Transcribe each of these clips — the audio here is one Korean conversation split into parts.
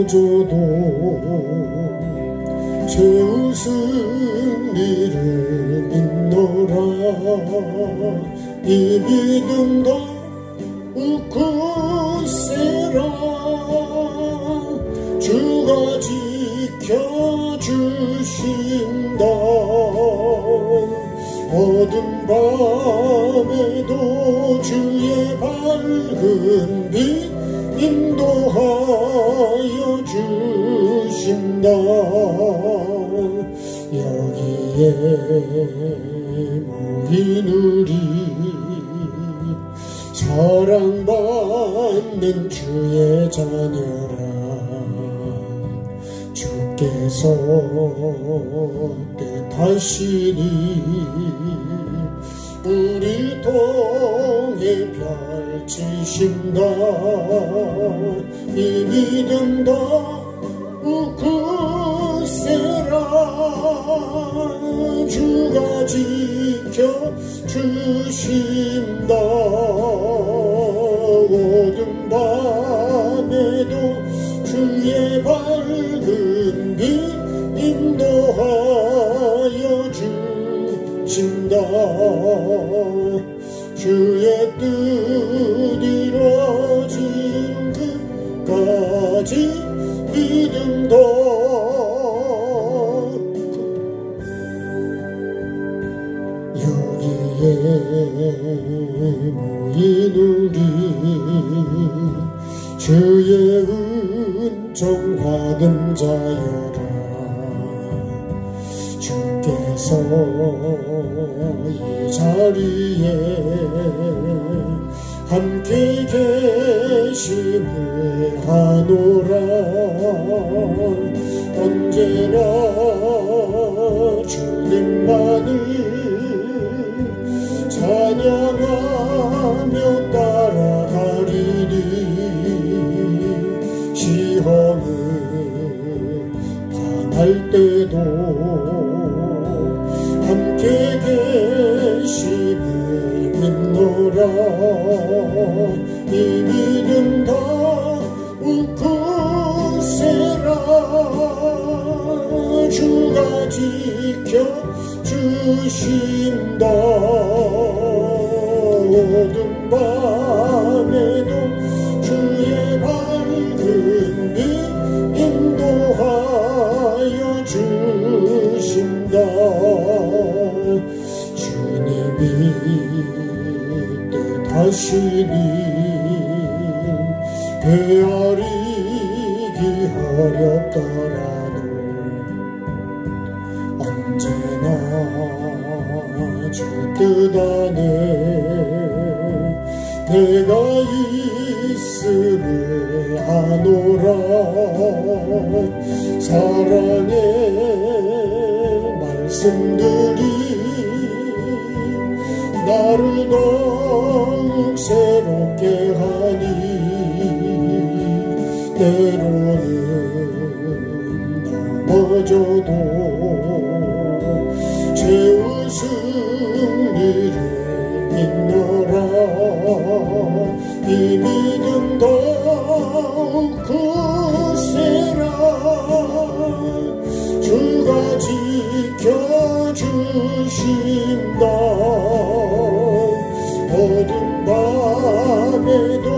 넘어져도 최후 승리를 믿노라. 이 믿음 더욱 굳세라. 주가 지켜주신다. 어두운 밤에도 주의 밝은 빛 인도하여 주신다. 여기에 모인 우리 사랑받는 주의 자녀라. 주께서 뜻하시니 우리 통해 펼치신다. 이 믿음 더욱 굳세라. 주가 지켜주신다. 어두운 밤에도 주의 밝은 빛 인도하여 주신다. 주의 뜻 이루어진 끝까지 믿음 더 여기에 모인 우리 주의 은총 받은 자여라. 주께서 이 자리에 함께 계심을 하노라. 언제나 주님만을 찬양하며 따라가리니 시험을 당할 때도 함께 계심을 믿노라. 이 믿음 더욱 굳세라. 주가 지켜주신다. 어두운 밤에도 주의 밝은 빛 인도하여 주신다. 주님이 뜻하시니 헤아리기 어렵더라도 언제나 주 뜻 안에 내가 있음을 아노라. 사랑의 말씀들이 나를 더욱 새롭게 하니 때로는 넘어져도 최후 승리를 믿노라. 이 믿음 더욱 굳세라. 주가 지켜주신다. 어두운 밤에도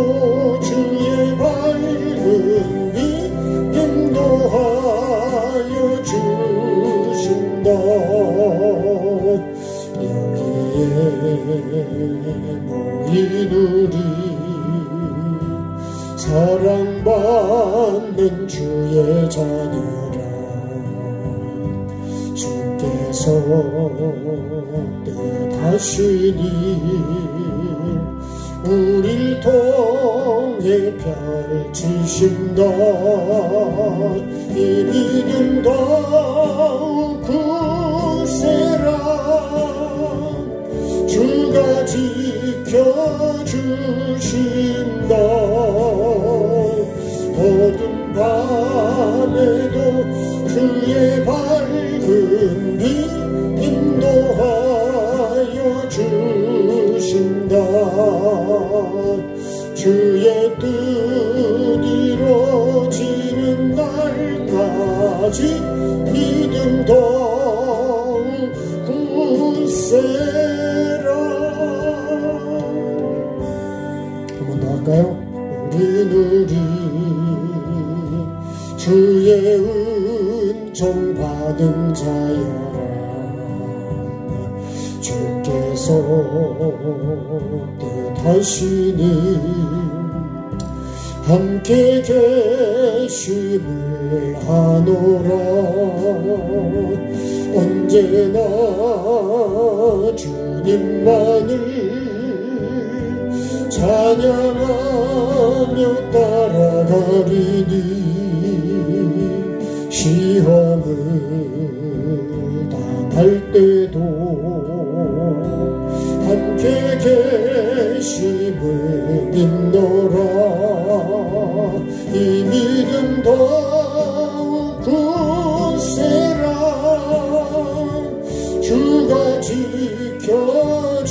주의 밝은 빛 인도하여 주신다. 여기에 모인 우리 사랑받는 주의 자녀라. 주께서 뜻하시니 우릴 통해 펼치신다. 이 믿음 더욱 굳세라. 주가 지켜주신다. 어두운 밤에도 주의 밝은 빛 인도하여 주신다. 주의 뜻 이루어지는 날 끝까지 믿음도 굳세라. 한 번 더 할까요? 우리 주의 은총 받은 자여라. 주께서 뜻하시니 함께 계심을 하노라. 언제나 주님만을 찬양하며 따라가리니 시험을 당할 때도 함께 계심을 믿노라. 이 믿음 더욱 굳세라. 주가 지켜주신다.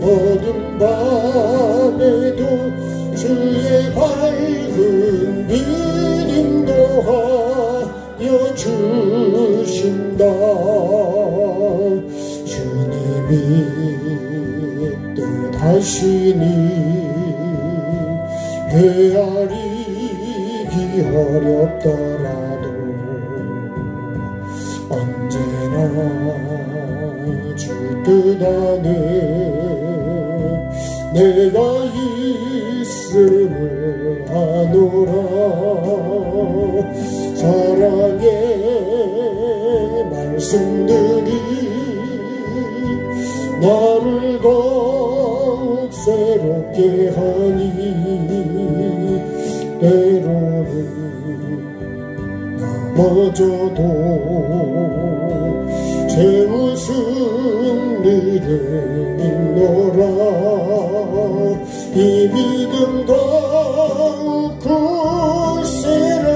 어둠 밤에도 주의 밝은 빛 인도하여 주신다. 주님이 뜻하시니 헤아리기 어렵더라도 언제나 주 뜻 안에 내가 있음을 하노라. 사랑의 말씀들이 나를 더욱 새롭게 하니 때로는 넘어져도 채웃은 이를 믿노라. 이 믿음 더욱 굳세라.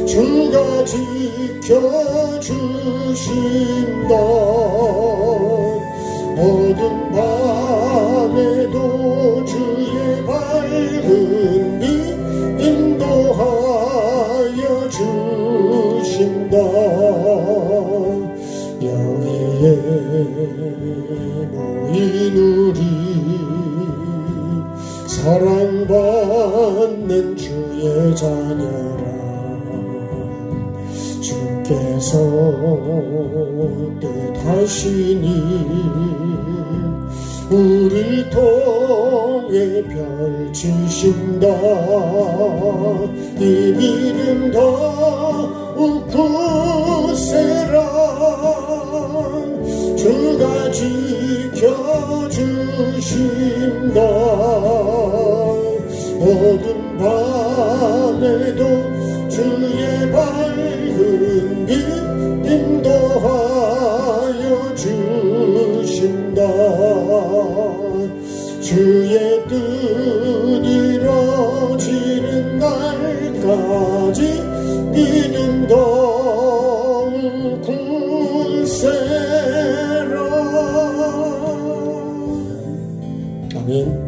주가 지켜주신다. 어둠 밤에도 주의 밝은 빛 인도하여 주신다. 여기에 모인 우리 사랑받는 주의 자녀라. 주께서 뜻하시니 우리를 통해 펼치신다. 이 믿음 더욱 굳세라. 주가 지켜주신다. 어둠 밤에도 주의 밝은 빛 인도하여 주신다. 주의 뜻 이루어지는 날까지 믿음 더욱 굳세라. 아멘.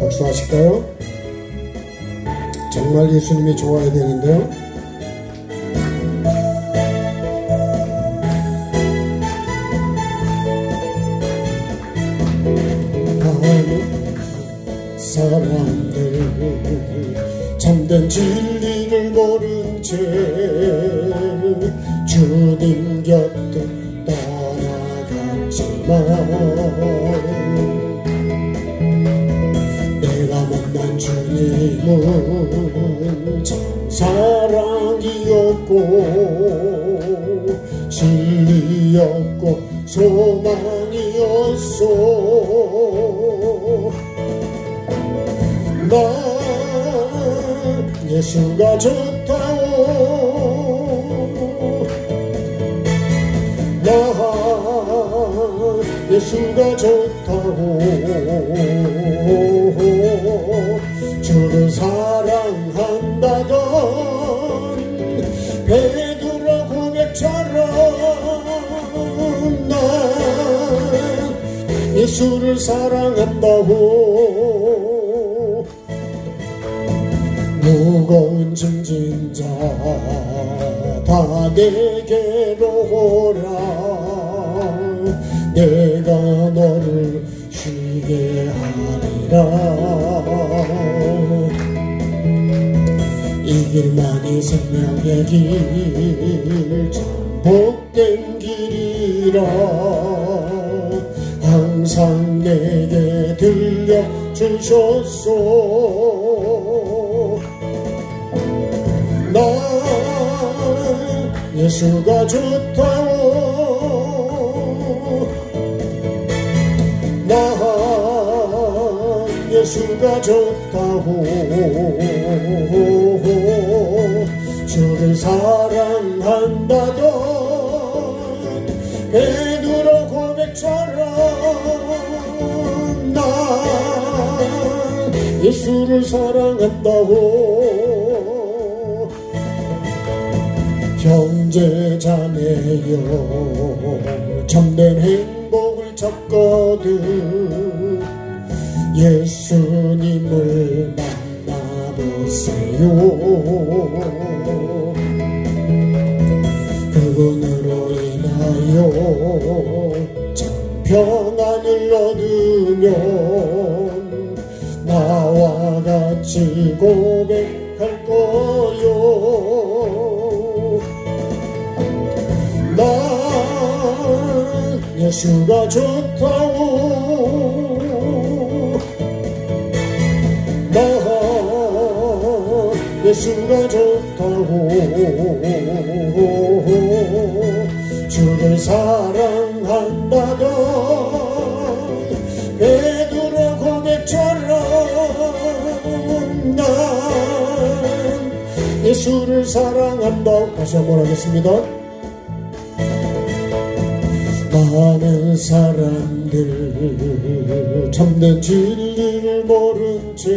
박수하실까요? 정말 예수님이 좋아야 되는데요. 사람들 참된 진리를 모른 채 주님 곁을 떠나갔지만 내가 만난 주님은 참 사랑이었고 진리였고 소망이었소. 나 예수가 좋다오. 나 예수가 좋다오. 주를 사랑한다던 베드로 고백처럼 예수를 사랑한다고 무거운 짐진 자 다 내게로 오라 내가 너를 쉬게 하리라 이 길만이 생명의 길 참 복된 길이라 항상 내게 들려주셨소 나 예수가 좋다오 나 예수가 좋다고 주를 사랑한다던 베드로 고백처럼 나 예수를 사랑한다고 형제 자매여 참된 행복을 찾거든 예수님을 만나보세요 그분으로 인하여 참 평안을 얻으면 나와 같이 고백할 거요 나 예수가 좋다고 나 예수가 좋다고 주를 사랑한다던 베드로 고백처럼 난 예수를 사랑한다고 다시 한번 하겠습니다 많은 사람들 참된 진리를 모른 채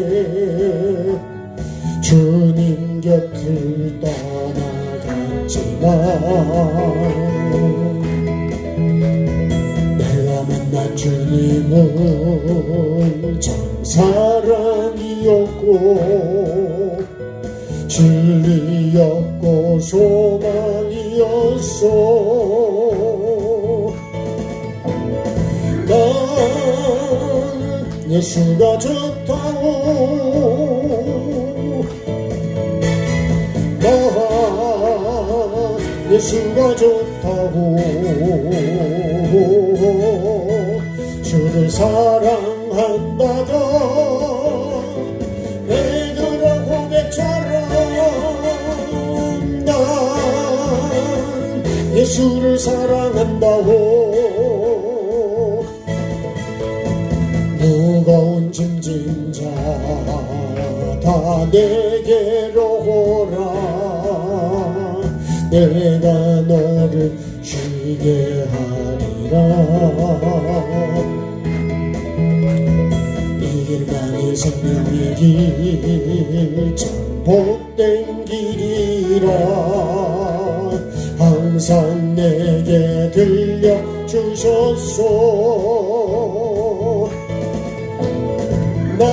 주님 곁을 떠나갔지만 내가 만난 주님은 참 사랑이었고 진리였고 소망이었어 난 예수가 좋다고 난 예수가 좋다고 주를 사랑한다던 베드로 고백처럼 난 예수를 사랑한다고 무거운 짐진 자 다 내게로 오라 내가 너를 쉬게 하리라 이 길만이 생명의 길 참 복된 길이라 항상 내게 들려주셨소 난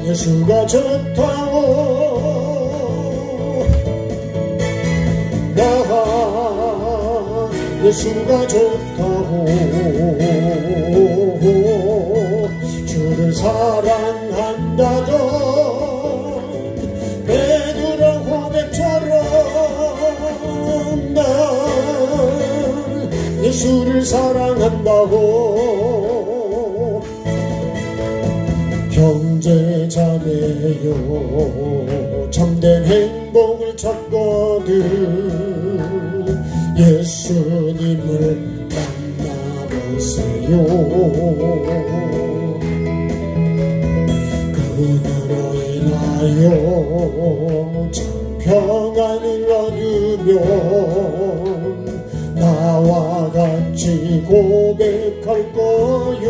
예수가 좋다고 나 예수가 좋다고 주를 사랑한다던 베드로 고백처럼 난 예수를 사랑한다고 형제 자매여 참된 행복을 찾거든 예수님을 만나보세요 그분으로 인하여 참 평안을 얻으면 나와 같이 고백할 거요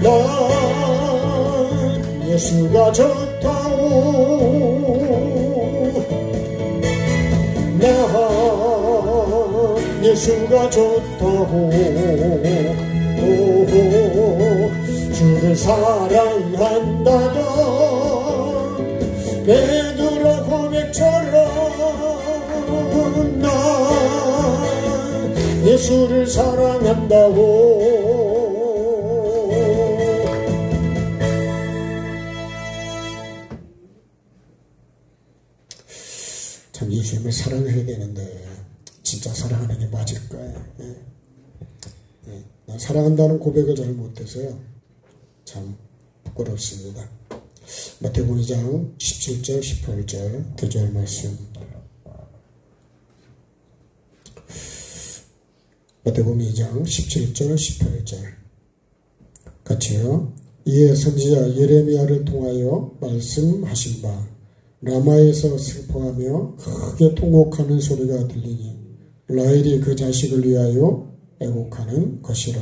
난 예수가 좋다고 난 예수가 좋다고 주를 사랑한다던 베드로 고백처럼 나 예수를 사랑한다고. 참 예수님을 사랑해야 되는데 진짜 사랑하는 게 맞을까요? 난 사랑한다는 고백을 잘 못해서요 참 부끄럽습니다. 마태복음 2장 17절 18절 2절 말씀. 마태복음 2장 17절 18절 같이요. 이에 선지자 예레미야를 통하여 말씀하신 바 라마에서 슬퍼하며 크게 통곡하는 소리가 들리니 라헬이 그 자식을 위하여 애곡하는 것이라.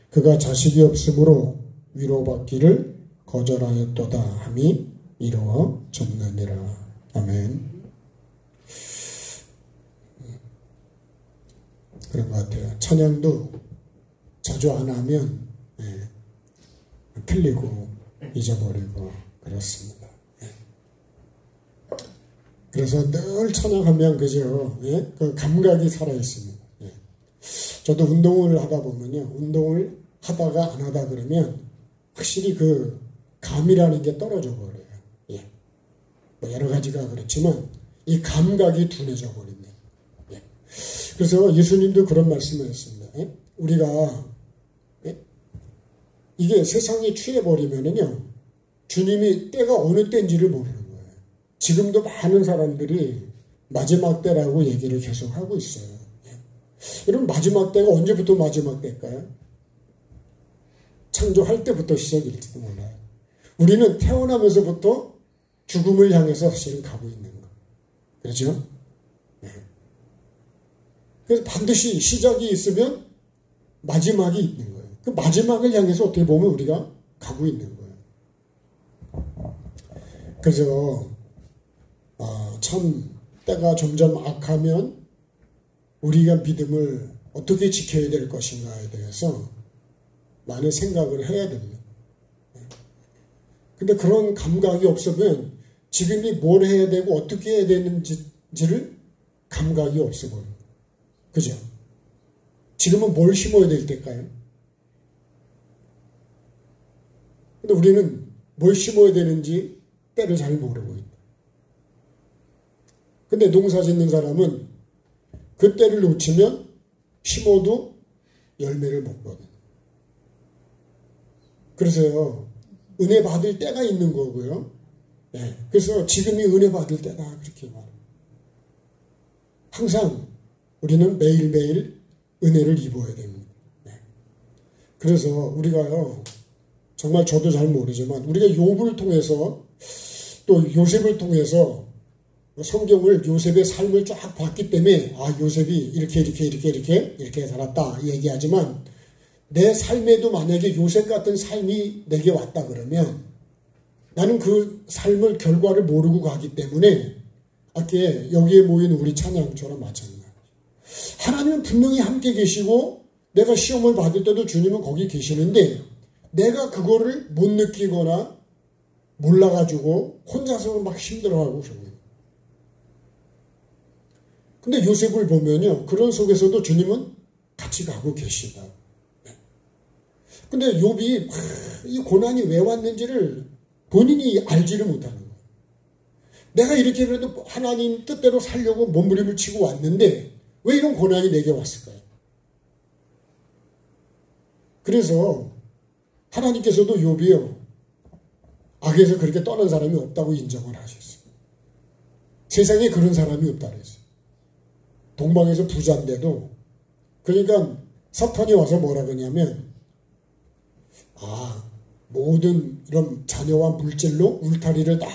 그가 자식이 없으므로 위로받기를 거절하였도다 함이 이루어졌느니라. 아멘. 그런 것 같아요. 찬양도 자주 안 하면 틀리고 잊어버리고 그렇습니다. 그래서 늘 찬양하면 그죠? 그 감각이 살아있습니다. 저도 운동을 하다 보면요, 운동을 하다가 안 하다 그러면 확실히 그 감이라는 게 떨어져 버려요. 뭐 여러 가지가 그렇지만 이 감각이 둔해져 버립니다. 그래서 예수님도 그런 말씀을 했습니다. 우리가 이게 세상에 취해버리면은요, 주님이 때가 어느 때인지를 모르는 거예요. 지금도 많은 사람들이 마지막 때라고 얘기를 계속 하고 있어요. 여러분, 마지막 때가 언제부터 마지막 때일까요? 창조할 때부터 시작일지도 몰라요. 우리는 태어나면서부터 죽음을 향해서 사실은 가고 있는 거. 그렇죠? 그래서 반드시 시작이 있으면 마지막이 있는 거예요. 그 마지막을 향해서 어떻게 보면 우리가 가고 있는 거예요. 그래서 참 때가 점점 악하면 우리가 믿음을 어떻게 지켜야 될 것인가에 대해서 많은 생각을 해야 됩니다. 근데 그런 감각이 없으면 지금이 뭘 해야 되고 어떻게 해야 되는지를 감각이 없어 보여요. 그죠? 지금은 뭘 심어야 될 때일까요? 근데 우리는 뭘 심어야 되는지 때를 잘 모르고 있다. 근데 농사 짓는 사람은 그 때를 놓치면 심어도 열매를 못 거든. 그래서요, 은혜 받을 때가 있는 거고요. 그래서 지금이 은혜 받을 때다, 그렇게 말해요. 항상 우리는 매일매일 은혜를 입어야 됩니다. 그래서 우리가요, 정말 저도 잘 모르지만 우리가 욥을 통해서 또 요셉을 통해서 성경을 요셉의 삶을 쫙 봤기 때문에 요셉이 이렇게 살았다 얘기하지만 내 삶에도 만약에 요셉 같은 삶이 내게 왔다 그러면 나는 그 삶을 결과를 모르고 가기 때문에 아까 여기에 모인 우리 찬양처럼 마찬가지예요. 하나님은 분명히 함께 계시고 내가 시험을 받을 때도 주님은 거기 계시는데 내가 그거를 못 느끼거나 몰라가지고 혼자서 막 힘들어하고 그러고. 근데 요셉을 보면요, 그런 속에서도 주님은 같이 가고 계시다. 근데 욥이 이 고난이 왜 왔는지를 본인이 알지를 못하는 거예요. 내가 이렇게 그래도 하나님 뜻대로 살려고 몸부림을 치고 왔는데 왜 이런 고난이 내게 왔을까요? 그래서 하나님께서도 욥이요, 악에서 그렇게 떠난 사람이 없다고 인정을 하셨어요. 세상에 그런 사람이 없다 그랬어요. 동방에서 부자인데도, 그러니까 사탄이 와서 뭐라 그러냐면 모든 이런 자녀와 물질로 울타리를 다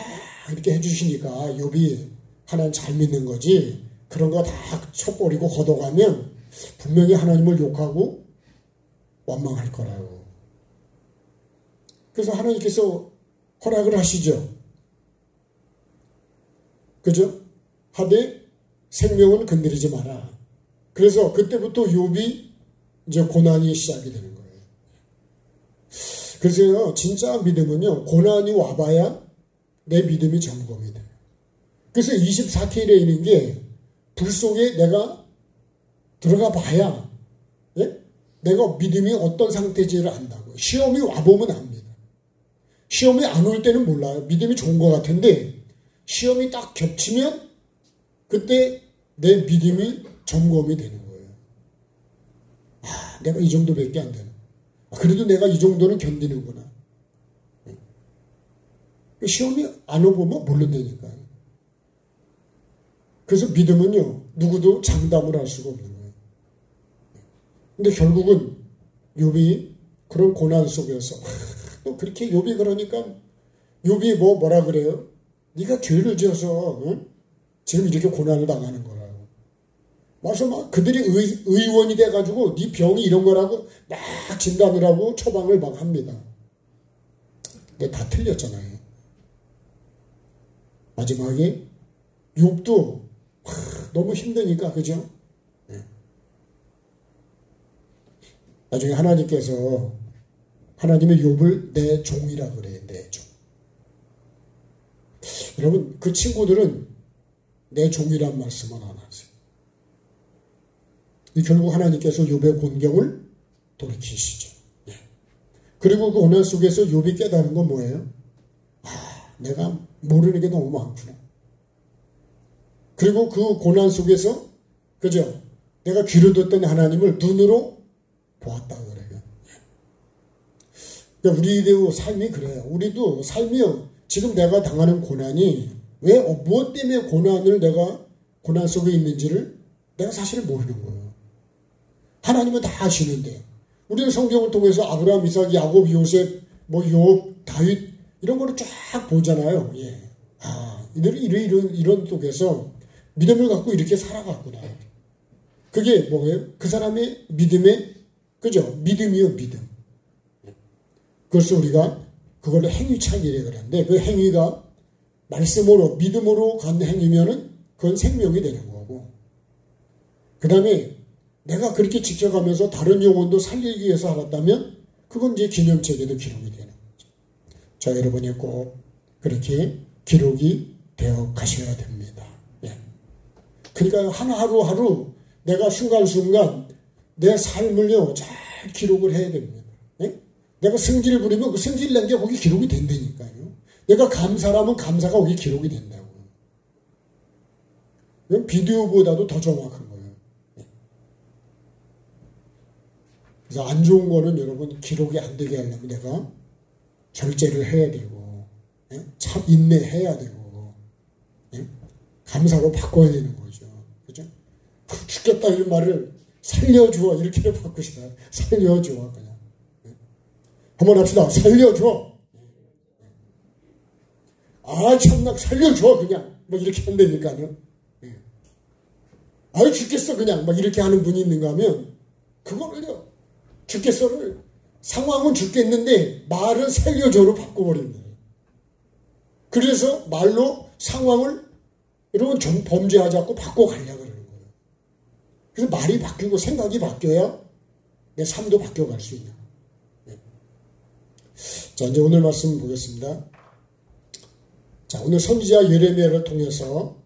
이렇게 해주시니까 욥이 하나님 잘 믿는 거지, 그런 거 다 쳐버리고 걷어가면 분명히 하나님을 욕하고 원망할 거라고. 그래서 하나님께서 허락을 하시죠. 그죠? 하되 생명은 건드리지 마라. 그래서 그때부터 욥이 이제 고난이 시작이 되는 거예요. 그래서 진짜 믿음은요, 고난이 와봐야 내 믿음이 점검이 돼요. 그래서 24K에 있는 게 불 속에 내가 들어가 봐야, 예? 내가 믿음이 어떤 상태인지를 안다고요. 시험이 와보면 압니다. 시험이 안 올 때는 몰라요. 믿음이 좋은 것 같은데 시험이 딱 겹치면 그때 내 믿음이 점검이 되는 거예요. 아, 내가 이 정도밖에 안 되나. 그래도 내가 이 정도는 견디는구나. 시험이 안 오보면 모른다니까요. 그래서 믿음은요, 누구도 장담을 할 수가 없는 거예요. 근데 결국은 욥이 그런 고난 속에서 또 그렇게 욥이 그러니까 욥이 뭐라 그래요? 네가 죄를 지어서 지금 이렇게 고난을 당하는 거라고. 와서 막 그들이 의원이 돼가지고 네 병이 이런 거라고 막 진단을 하고 처방을 막 합니다. 근데 다 틀렸잖아요. 마지막에 욥도 너무 힘드니까, 그죠? 네. 나중에 하나님께서 하나님의 욥을 내 종이라 그래요. 내 종. 여러분, 그 친구들은 내 종이란 말씀은 안 하세요. 결국 하나님께서 욥의 곤경을 돌이키시죠. 네. 그리고 그 고난 속에서 욥이 깨달은 건 뭐예요? 아, 내가 모르는 게 너무 많구나. 그리고 그 고난 속에서, 그죠? 내가 귀로 듣던 하나님을 눈으로 보았다 그래요. 그러니까 우리도 삶이 그래요. 우리도 삶이요. 지금 내가 당하는 고난이 왜, 무엇 때문에 고난을 내가 고난 속에 있는지를 내가 사실 모르는 거예요. 하나님은 다 아시는데, 우리는 성경을 통해서 아브라함, 이삭, 야곱, 요셉, 욥, 다윗, 이런 거를 쫙 보잖아요. 예. 아, 이런 속에서 믿음을 갖고 이렇게 살아갔구나. 그게 뭐예요? 그 사람의 믿음의, 그죠? 믿음이요, 믿음. 그래서 우리가 그걸로 행위차기라 그러는데, 그 행위가 말씀으로, 믿음으로 간 행위면은 그건 생명이 되는 거고. 그 다음에 내가 그렇게 지켜가면서 다른 영혼도 살리기 위해서 살았다면, 그건 이제 기념책에도 기록이 되는 거죠. 자, 여러분이 꼭 그렇게 기록이 되어 가셔야 됩니다. 예. 그러니까 하루하루 내가 순간순간 내 삶을요, 잘 기록을 해야 됩니다. 예? 내가 승질 부리면 그 승질 낸 게 거기 기록이 된다니까요. 내가 감사라면 감사가 거기 기록이 된다고요. 이건 비디오보다도 더 정확한 거예요. 예. 그래서 안 좋은 거는 여러분 기록이 안 되게 하려면 내가 절제를 해야 되고, 예? 참 인내해야 되고, 예? 감사로 바꿔야 되는 거죠. 그죠? 죽겠다 이 말을 살려줘 이렇게 바꾸시다. 살려줘 그냥. 예? 한번 합시다. 살려줘. 아 참나 살려줘 그냥 뭐 이렇게 한다니까요. 예. 아유 죽겠어 그냥 막 이렇게 하는 분이 있는가 하면 그거를요 죽겠어를 상황은 죽겠는데 말은 살려줘로 바꿔버립니다. 그래서 말로 상황을 여러분 좀 범죄하지 않고 바꿔가려고 그러는 거예요. 그래서 말이 바뀌고 생각이 바뀌어야 내 삶도 바뀌어갈 수 있는. 네. 자 이제 오늘 말씀 보겠습니다. 자 오늘 선지자 예레미야를 통해서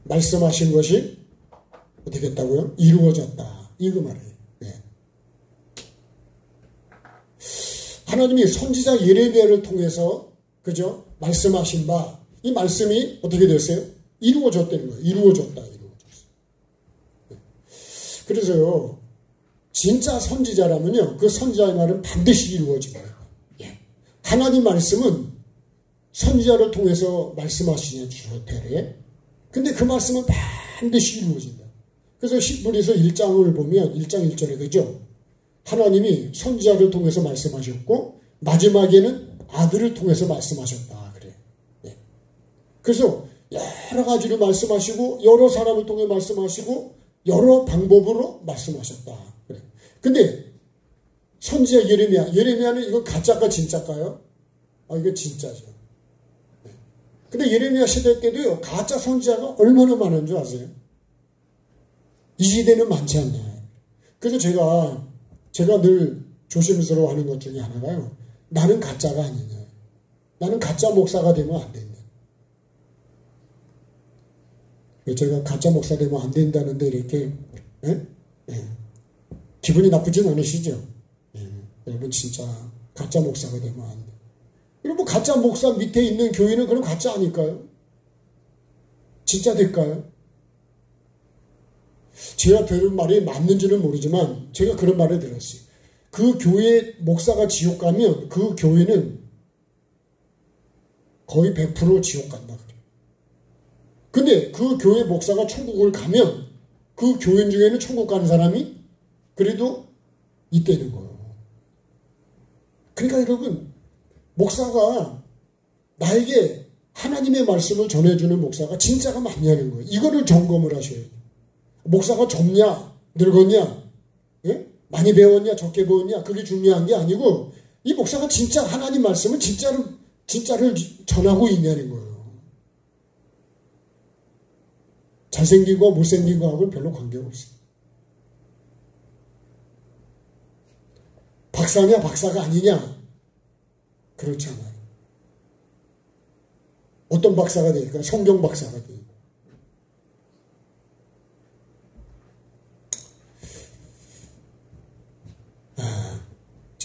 말씀하신 것이 어떻게 했다고요? 이루어졌다. 이거 말이에요. 네. 하나님이 선지자 예레미야를 통해서 그죠? 말씀하신 바 이 말씀이 어떻게 됐어요? 이루어졌다는 거예요. 이루어졌다. 네. 그래서요 진짜 선지자라면요 그 반드시 말은 반드시 이루어집니다. 예. 하나님 말씀은 선지자를 통해서 말씀하시는 주어태래. 근데 그 말씀은 반드시 이루어진다. 그래서 히브리서 1장을 보면 1장 1절에 그죠? 하나님이 선지자를 통해서 말씀하셨고 마지막에는 아들을 통해서 말씀하셨다. 그래. 예. 그래서 여러 가지로 말씀하시고 여러 사람을 통해 말씀하시고 여러 방법으로 말씀하셨다. 그래. 근데 선지자 예레미야는 이거 가짜가 진짜일까요? 아 이거 진짜죠. 근데 예레미야 시대 때도요 가짜 선지자가 얼마나 많은 줄 아세요? 이 시대는 많지 않냐. 그래서 제가 늘 조심스러워하는 것 중에 하나가요. 나는 가짜가 아니냐. 나는 가짜 목사가 되면 안 된다. 제가 가짜 목사 되면 안 된다는데 이렇게 기분이 나쁘진 않으시죠? 여러분 진짜 가짜 목사가 되면 안 돼. 여러분 가짜 목사 밑에 있는 교회는 그럼 가짜 아닐까요? 진짜 될까요? 제가 들은 말이 맞는지는 모르지만 제가 그런 말을 들었어요. 그 교회 목사가 지옥 가면 그 교회는 거의 100% 지옥 간다 그래요. 근데 그 교회 목사가 천국을 가면 그 교인 중에는 천국 가는 사람이 그래도 있다는 거예요. 그러니까 여러분 목사가 나에게 하나님의 말씀을 전해주는 목사가 진짜가 맞냐는 거예요. 이거를 점검을 하셔야 돼요. 목사가 젊냐 늙었냐 예? 많이 배웠냐 적게 배웠냐 그게 중요한 게 아니고 이 목사가 진짜 하나님 말씀을 진짜를 전하고 있냐는 거예요. 잘생긴 거 못생긴 거하고는 별로 관계가 없어요. 박사냐 박사가 아니냐 그렇지 않아요. 어떤 박사가 되니까 성경 박사가 되니까.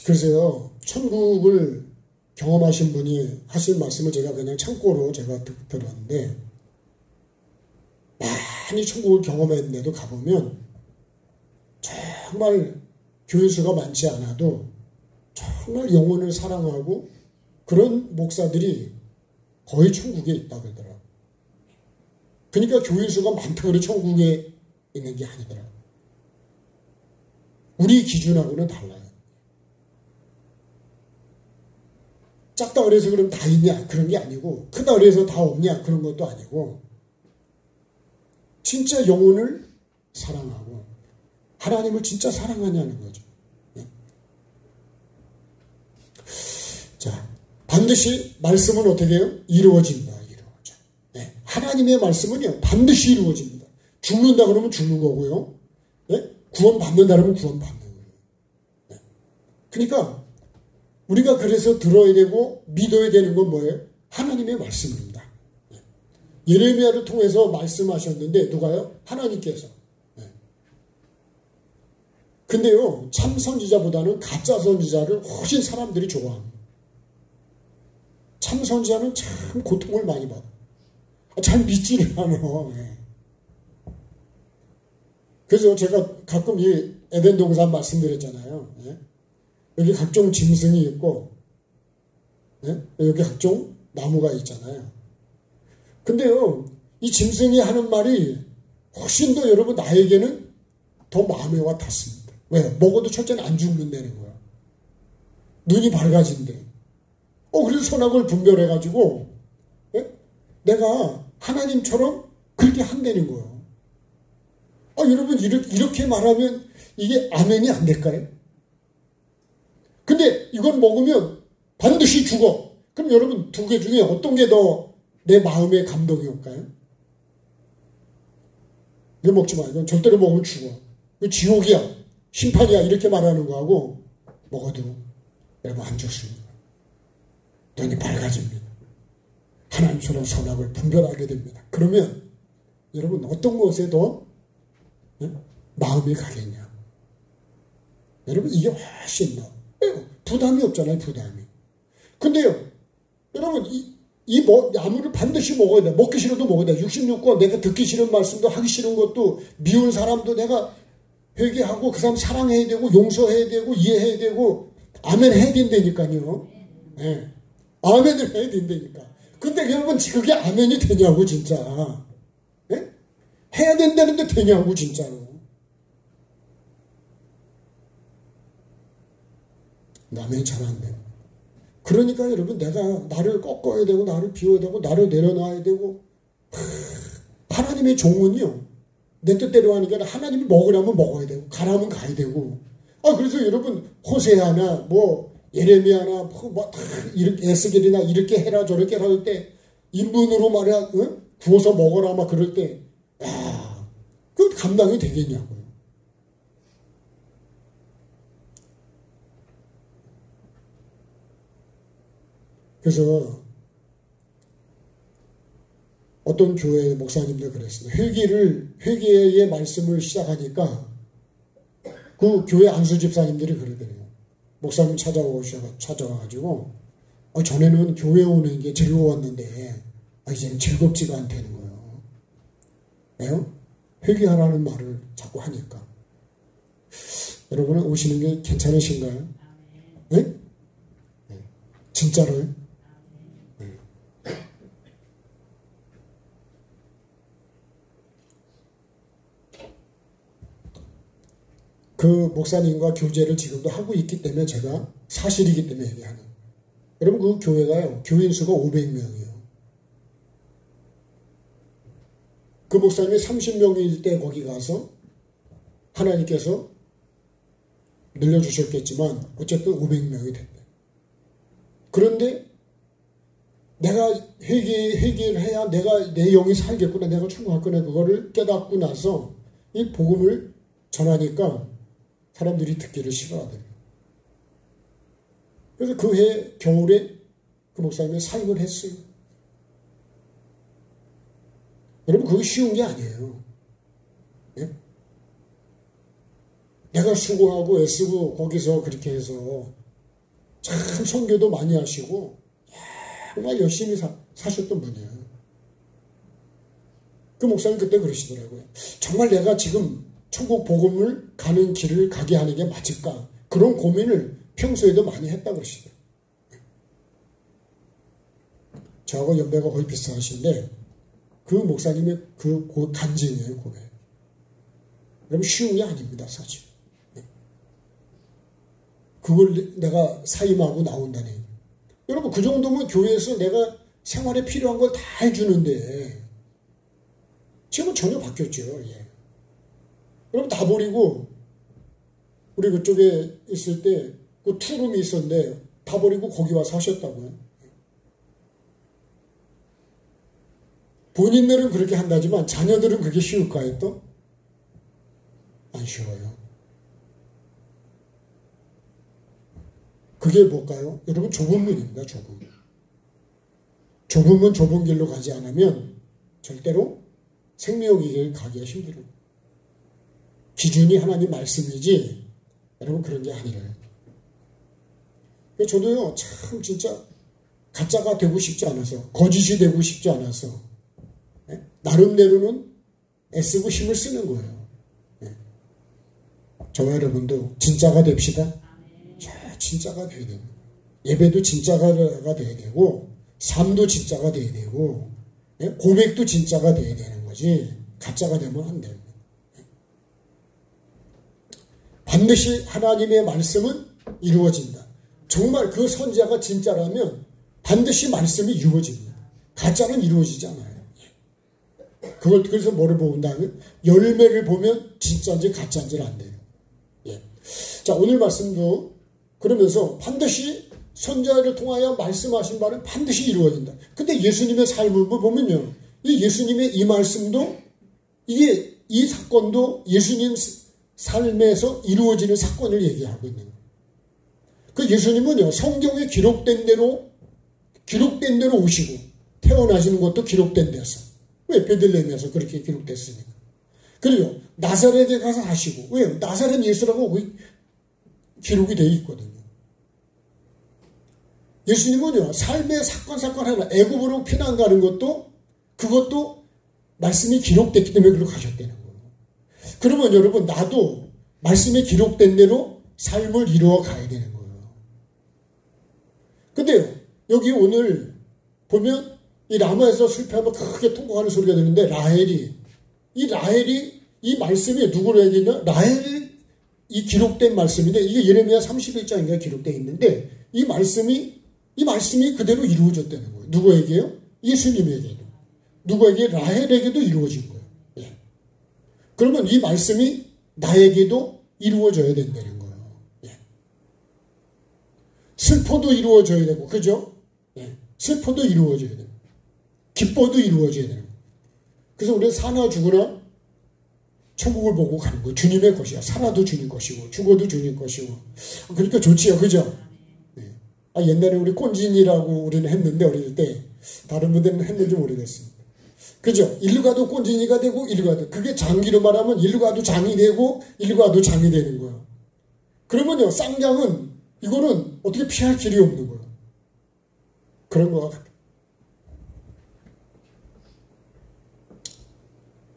그래서요 천국을 경험하신 분이 하신 말씀을 제가 그냥 참고로 제가 들었는데 많이 천국을 경험했는데도 가보면 정말 교인수가 많지 않아도 정말 영혼을 사랑하고 그런 목사들이 거의 천국에 있다고 그러더라고요. 그러니까 교인수가 많다고 해서 천국에 있는 게 아니더라고요. 우리 기준하고는 달라요. 작다 그래서 그럼 다 있냐 그런 게 아니고 크다 그래서 다 없냐 그런 것도 아니고 진짜 영혼을 사랑하고 하나님을 진짜 사랑하냐는 거죠. 네. 자, 반드시 말씀은 어떻게 해요? 이루어진다. 이루어져. 네. 하나님의 말씀은요 반드시 이루어집니다. 죽는다 그러면 죽는 거고요. 네? 구원받는다 그러면 구원받는 거예요. 네. 그러니까 우리가 그래서 들어야 되고 믿어야 되는 건 뭐예요? 하나님의 말씀입니다. 예레미야를 통해서 말씀하셨는데 누가요? 하나님께서. 근데요 참 선지자보다는 가짜 선지자를 훨씬 사람들이 좋아합니다. 참 선지자는 참 고통을 많이 받아. 잘 믿지를 않아. 그래서 제가 가끔 이 에덴 동산 말씀드렸잖아요. 여기 각종 짐승이 있고 여기 각종 나무가 있잖아요. 근데요 이 짐승이 하는 말이 훨씬 더 여러분 나에게는 더 마음에 와 닿습니다. 왜? 먹어도 첫째는 안 죽는다는 거야. 눈이 밝아진대. 그래서 선악을 분별해가지고 내가 하나님처럼 그렇게 한다는 거예요. 여러분 이렇게 말하면 이게 아멘이 안 될까요? 근데 이건 먹으면 반드시 죽어. 그럼 여러분 두 개 중에 어떤 게 더 내 마음에 감동이 올까요? 이거 먹지 마. 이건 절대로 먹으면 죽어. 이거 지옥이야. 심판이야. 이렇게 말하는 거하고 먹어도 여러분 안 죽습니다. 눈이 밝아집니다. 하나님처럼 선악을 분별하게 됩니다. 그러면 여러분 어떤 것에 더 마음이 가겠냐. 여러분 이게 훨씬 더 부담이 없잖아요. 부담이. 근데요 여러분 나무를 반드시 먹어야 돼. 먹기 싫어도 먹어야 돼. 66권 내가 듣기 싫은 말씀도 하기 싫은 것도 미운 사람도 내가 회개하고 그 사람 사랑해야 되고 용서해야 되고 이해해야 되고 아멘 해야 된다니까요. 네. 아멘을 해야 된다니까. 근데 여러분 그게 아멘이 되냐고 진짜. 네? 해야 된다는데 되냐고 진짜로. 아멘이 잘 안 돼. 그러니까 여러분 내가 나를 꺾어야 되고 나를 비워야 되고 나를 내려놔야 되고 하나님의 종은요 내 뜻대로 하는 게 아니라 하나님이 먹으라면 먹어야 되고 가라면 가야 되고 그래서 여러분 호세아나 뭐 예레미야나 뭐 이렇게 에스겔이나 이렇게 해라 저렇게 해라 할 때 인문으로 말이야 구워서 먹어라 막 그럴 때 그 그 감당이 되겠냐고요. 그래서 어떤 교회 목사님들 그랬습니다. 회개의 말씀을 시작하니까 그 교회 안수 집사님들이 그러더래요. 목사님 찾아와가지고 전에는 교회 오는 게 즐거웠는데 이제는 즐겁지가 않다는 거예요. 왜요? 회개하라는 말을 자꾸 하니까. 여러분은 오시는 게 괜찮으신가요? 네? 네. 진짜로요? 네. 그 목사님과 교제를 지금도 하고 있기 때문에 제가 사실이기 때문에 얘기하는 거예요. 여러분 그 교회가요. 교인 수가 500명이에요. 그 목사님이 30명일 때 거기 가서 하나님께서 늘려주셨겠지만 어쨌든 500명이 됐대. 그런데 내가 회개를 해야 내가 내 영이 살겠구나, 내가 충고할구나, 그거를 깨닫고 나서 이 복음을 전하니까 사람들이 듣기를 싫어하더래요. 그래서 그 해 겨울에 그 목사님이 사임을 했어요. 여러분 그거 쉬운 게 아니에요. 네? 내가 수고하고 애쓰고 거기서 그렇게 해서 참 선교도 많이 하시고 정말 열심히 사셨던 분이에요. 그 목사님 그때 그러시더라고요. 정말 내가 지금 천국 복음을 가는 길을 가게 하는 게 맞을까? 그런 고민을 평소에도 많이 했다고 그러시더라고요. 저하고 연배가 거의 비슷하신데 그 목사님의 그 간증이에요, 고백. 여러분 쉬운 게 아닙니다, 사실. 그걸 내가 사임하고 나온다는 얘기. 여러분 그 정도면 교회에서 내가 생활에 필요한 걸 다 해주는데 지금은 전혀 바뀌었죠. 예. 여러분 다 버리고 우리 그쪽에 있을 때 그 투룸이 있었는데 다 버리고 거기 와서 하셨다고요. 본인들은 그렇게 한다지만 자녀들은 그게 쉬울까요 또? 안 쉬워요. 그게 뭘까요? 여러분 좁은 문입니다. 좁은 문 좁은 길로 가지 않으면 절대로 생명의 길 가기가 힘들어요. 기준이 하나님 말씀이지 여러분 그런 게 아니래요. 저도요 참 진짜 가짜가 되고 싶지 않아서 거짓이 되고 싶지 않아서 나름대로는 애쓰고 힘을 쓰는 거예요. 저와 여러분도 진짜가 됩시다. 진짜가 돼야 됩니다. 예배도 진짜가 돼야 되고 삶도 진짜가 돼야 되고 고백도 진짜가 돼야 되는 거지 가짜가 되면 안 됩니다. 반드시 하나님의 말씀은 이루어진다. 정말 그 선지자가 진짜라면 반드시 말씀이 이루어집니다. 가짜는 이루어지지 않아요. 그걸 그래서 뭐를 본다면 열매를 보면 진짜인지 가짜인지를 안 돼요. 예. 자 오늘 말씀도 그러면서 반드시 선지자를 통하여 말씀하신 바는 반드시 이루어진다. 근데 예수님의 삶을 보면요. 이 예수님의 이 말씀도 이 사건도 예수님 삶에서 이루어지는 사건을 얘기하고 있는 거예요. 그 예수님은요. 성경에 기록된 대로 오시고 태어나시는 것도 기록된 데서. 왜? 베들레헴에서 그렇게 기록됐으니까. 그리고 나사렛에 가서 하시고 왜요? 나사렛 예수라고 기록이 되어 있거든요. 예수님은요. 삶의 사건 하나 애굽으로 피난 가는 것도 그것도 말씀이 기록됐기 때문에 그렇게 가셨다는 거예요. 그러면 여러분 나도 말씀에 기록된 대로 삶을 이루어 가야 되는 거예요. 근데요. 여기 오늘 보면 이 라마에서 실패하면 크게 통곡하는 소리가 들리는데 라헬이 이 말씀이 누구로 얘기했냐? 라헬이 이 기록된 말씀인데 이게 예레미야 31장인가 기록되어 있는데 이 말씀이 그대로 이루어졌다는 거예요. 누구에게요? 예수님에게도. 누구에게? 라헬에게도 이루어진 거예요. 예. 그러면 이 말씀이 나에게도 이루어져야 된다는 거예요. 예. 슬퍼도 이루어져야 되고, 그죠? 예. 슬퍼도 이루어져야 되고, 기뻐도 이루어져야 되는 거예요. 그래서 우리는 사나 죽으나 천국을 보고 가는 거예요. 주님의 것이야. 살아도 주님 것이고 죽어도 주님 것이고. 그러니까 좋지요. 그죠? 네. 옛날에 우리 꼰진이라고 우리는 했는데 어릴 때 다른 분들은 했는지 모르겠습니다. 그죠? 일루 가도 꼰진이가 되고 일루 가도 그게 장기로 말하면 일루 가도 장이 되고 일루 가도 장이 되는 거예요. 그러면요 쌍장은 이거는 어떻게 피할 길이 없는 거예요. 그런 것 같아요.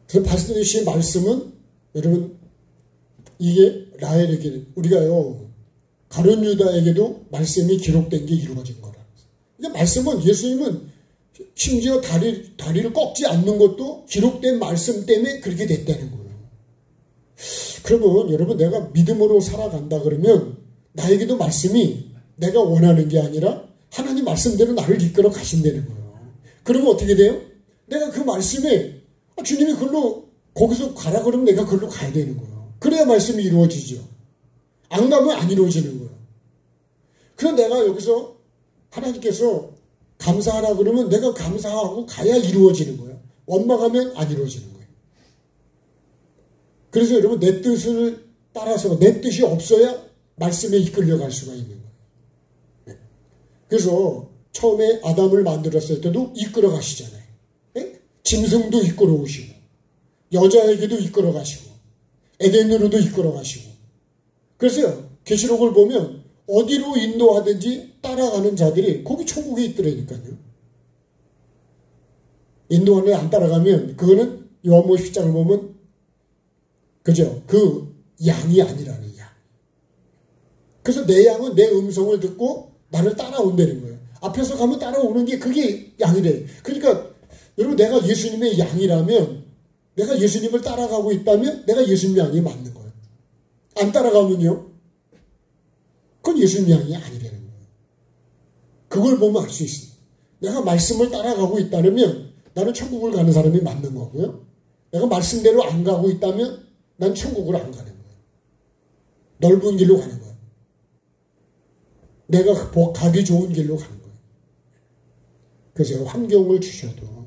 그래서 바스더니시의 말씀은 여러분 이게 라헬에게 우리가요 가룟 유다에게도 말씀이 기록된 게 이루어진 거라. 그러니까 말씀은 예수님은 심지어 다리를 꺾지 않는 것도 기록된 말씀 때문에 그렇게 됐다는 거예요. 그러면 여러분 내가 믿음으로 살아간다 그러면 나에게도 말씀이 내가 원하는 게 아니라 하나님 말씀대로 나를 이끌어 가신다는 거예요. 그러면 어떻게 돼요? 내가 그 말씀에 주님이 그걸로 거기서 가라 그러면 내가 그걸로 가야 되는 거예요. 그래야 말씀이 이루어지죠. 안 가면 안 이루어지는 거예요. 그래서 내가 여기서 하나님께서 감사하라 그러면 내가 감사하고 가야 이루어지는 거예요. 원망하면 안 이루어지는 거예요. 그래서 여러분 내 뜻을 따라서 내 뜻이 없어야 말씀에 이끌려갈 수가 있는 거예요. 네. 그래서 처음에 아담을 만들었을 때도 이끌어 가시잖아요. 네? 짐승도 이끌어 오시고 여자에게도 이끌어 가시고 에덴으로도 이끌어 가시고 그래서 계시록을 보면 어디로 인도하든지 따라가는 자들이 거기 천국에 있더라니까요. 인도하는데 안 따라가면 그거는 요한복음 10장을 보면 그죠? 그 양이 아니라는 양. 그래서 내 양은 내 음성을 듣고 나를 따라온다는 거예요. 앞에서 가면 따라오는 게 그게 양이래. 그러니까 여러분 내가 예수님의 양이라면 내가 예수님을 따라가고 있다면 내가 예수님의 양이 맞는 거예요. 안 따라가면요. 그건 예수님 양이 아니라는 거예요. 그걸 보면 알 수 있습니다. 내가 말씀을 따라가고 있다면 나는 천국을 가는 사람이 맞는 거고요. 내가 말씀대로 안 가고 있다면 난 천국을 안 가는 거예요. 넓은 길로 가는 거예요. 내가 가기 좋은 길로 가는 거예요. 그래서 환경을 주셔도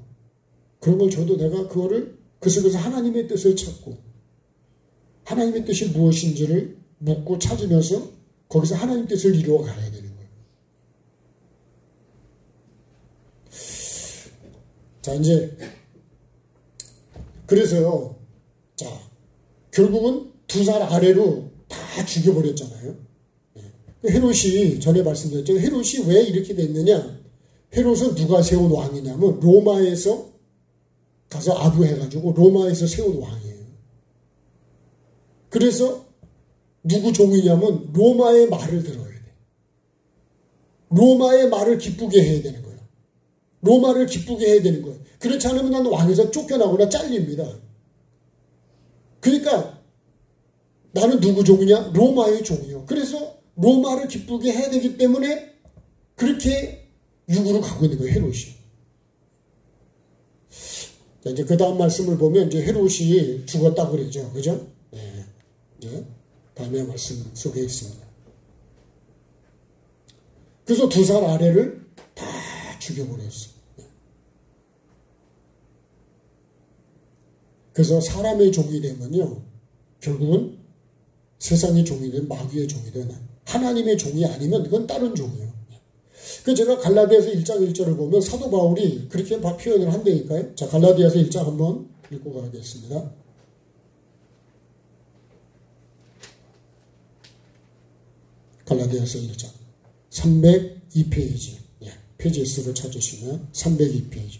그런 걸 줘도 내가 그거를 그 속에서 하나님의 뜻을 찾고 하나님의 뜻이 무엇인지를 묻고 찾으면서 거기서 하나님 뜻을 이루어 가야 되는 거예요. 자, 이제, 그래서요, 자, 결국은 2살 아래로 다 죽여버렸잖아요. 헤롯이, 전에 말씀드렸죠. 헤롯이 왜 이렇게 됐느냐? 헤롯은 누가 세운 왕이냐면, 로마에서 가서 아부해가지고, 로마에서 세운 왕이에요. 그래서, 누구 종이냐면 로마의 말을 들어야 돼. 로마의 말을 기쁘게 해야 되는 거예요. 로마를 기쁘게 해야 되는 거예요. 그렇지 않으면 나는 왕에서 쫓겨나거나 잘립니다. 그러니까 나는 누구 종이냐? 로마의 종이요. 그래서 로마를 기쁘게 해야 되기 때문에 그렇게 육으로 가고 있는 거예요. 헤롯이. 자, 이제 그 다음 말씀을 보면 이제 헤롯이 죽었다 그러죠. 그죠? 네. 이제 다음의 말씀 속에 있습니다. 그래서 2살 아래를 다 죽여버렸어요. 그래서 사람의 종이 되면요. 결국은 세상의 종이 된 마귀의 종이 된 하나님의 종이 아니면 그건 다른 종이에요. 그 제가 갈라디아서 1장 1절을 보면 사도 바울이 그렇게 표현을 한다니까요. 자, 갈라디아서 1장 한번 읽고 가겠습니다. 갈라디아서 1장 302페이지 페이지 수를 찾으시면 302페이지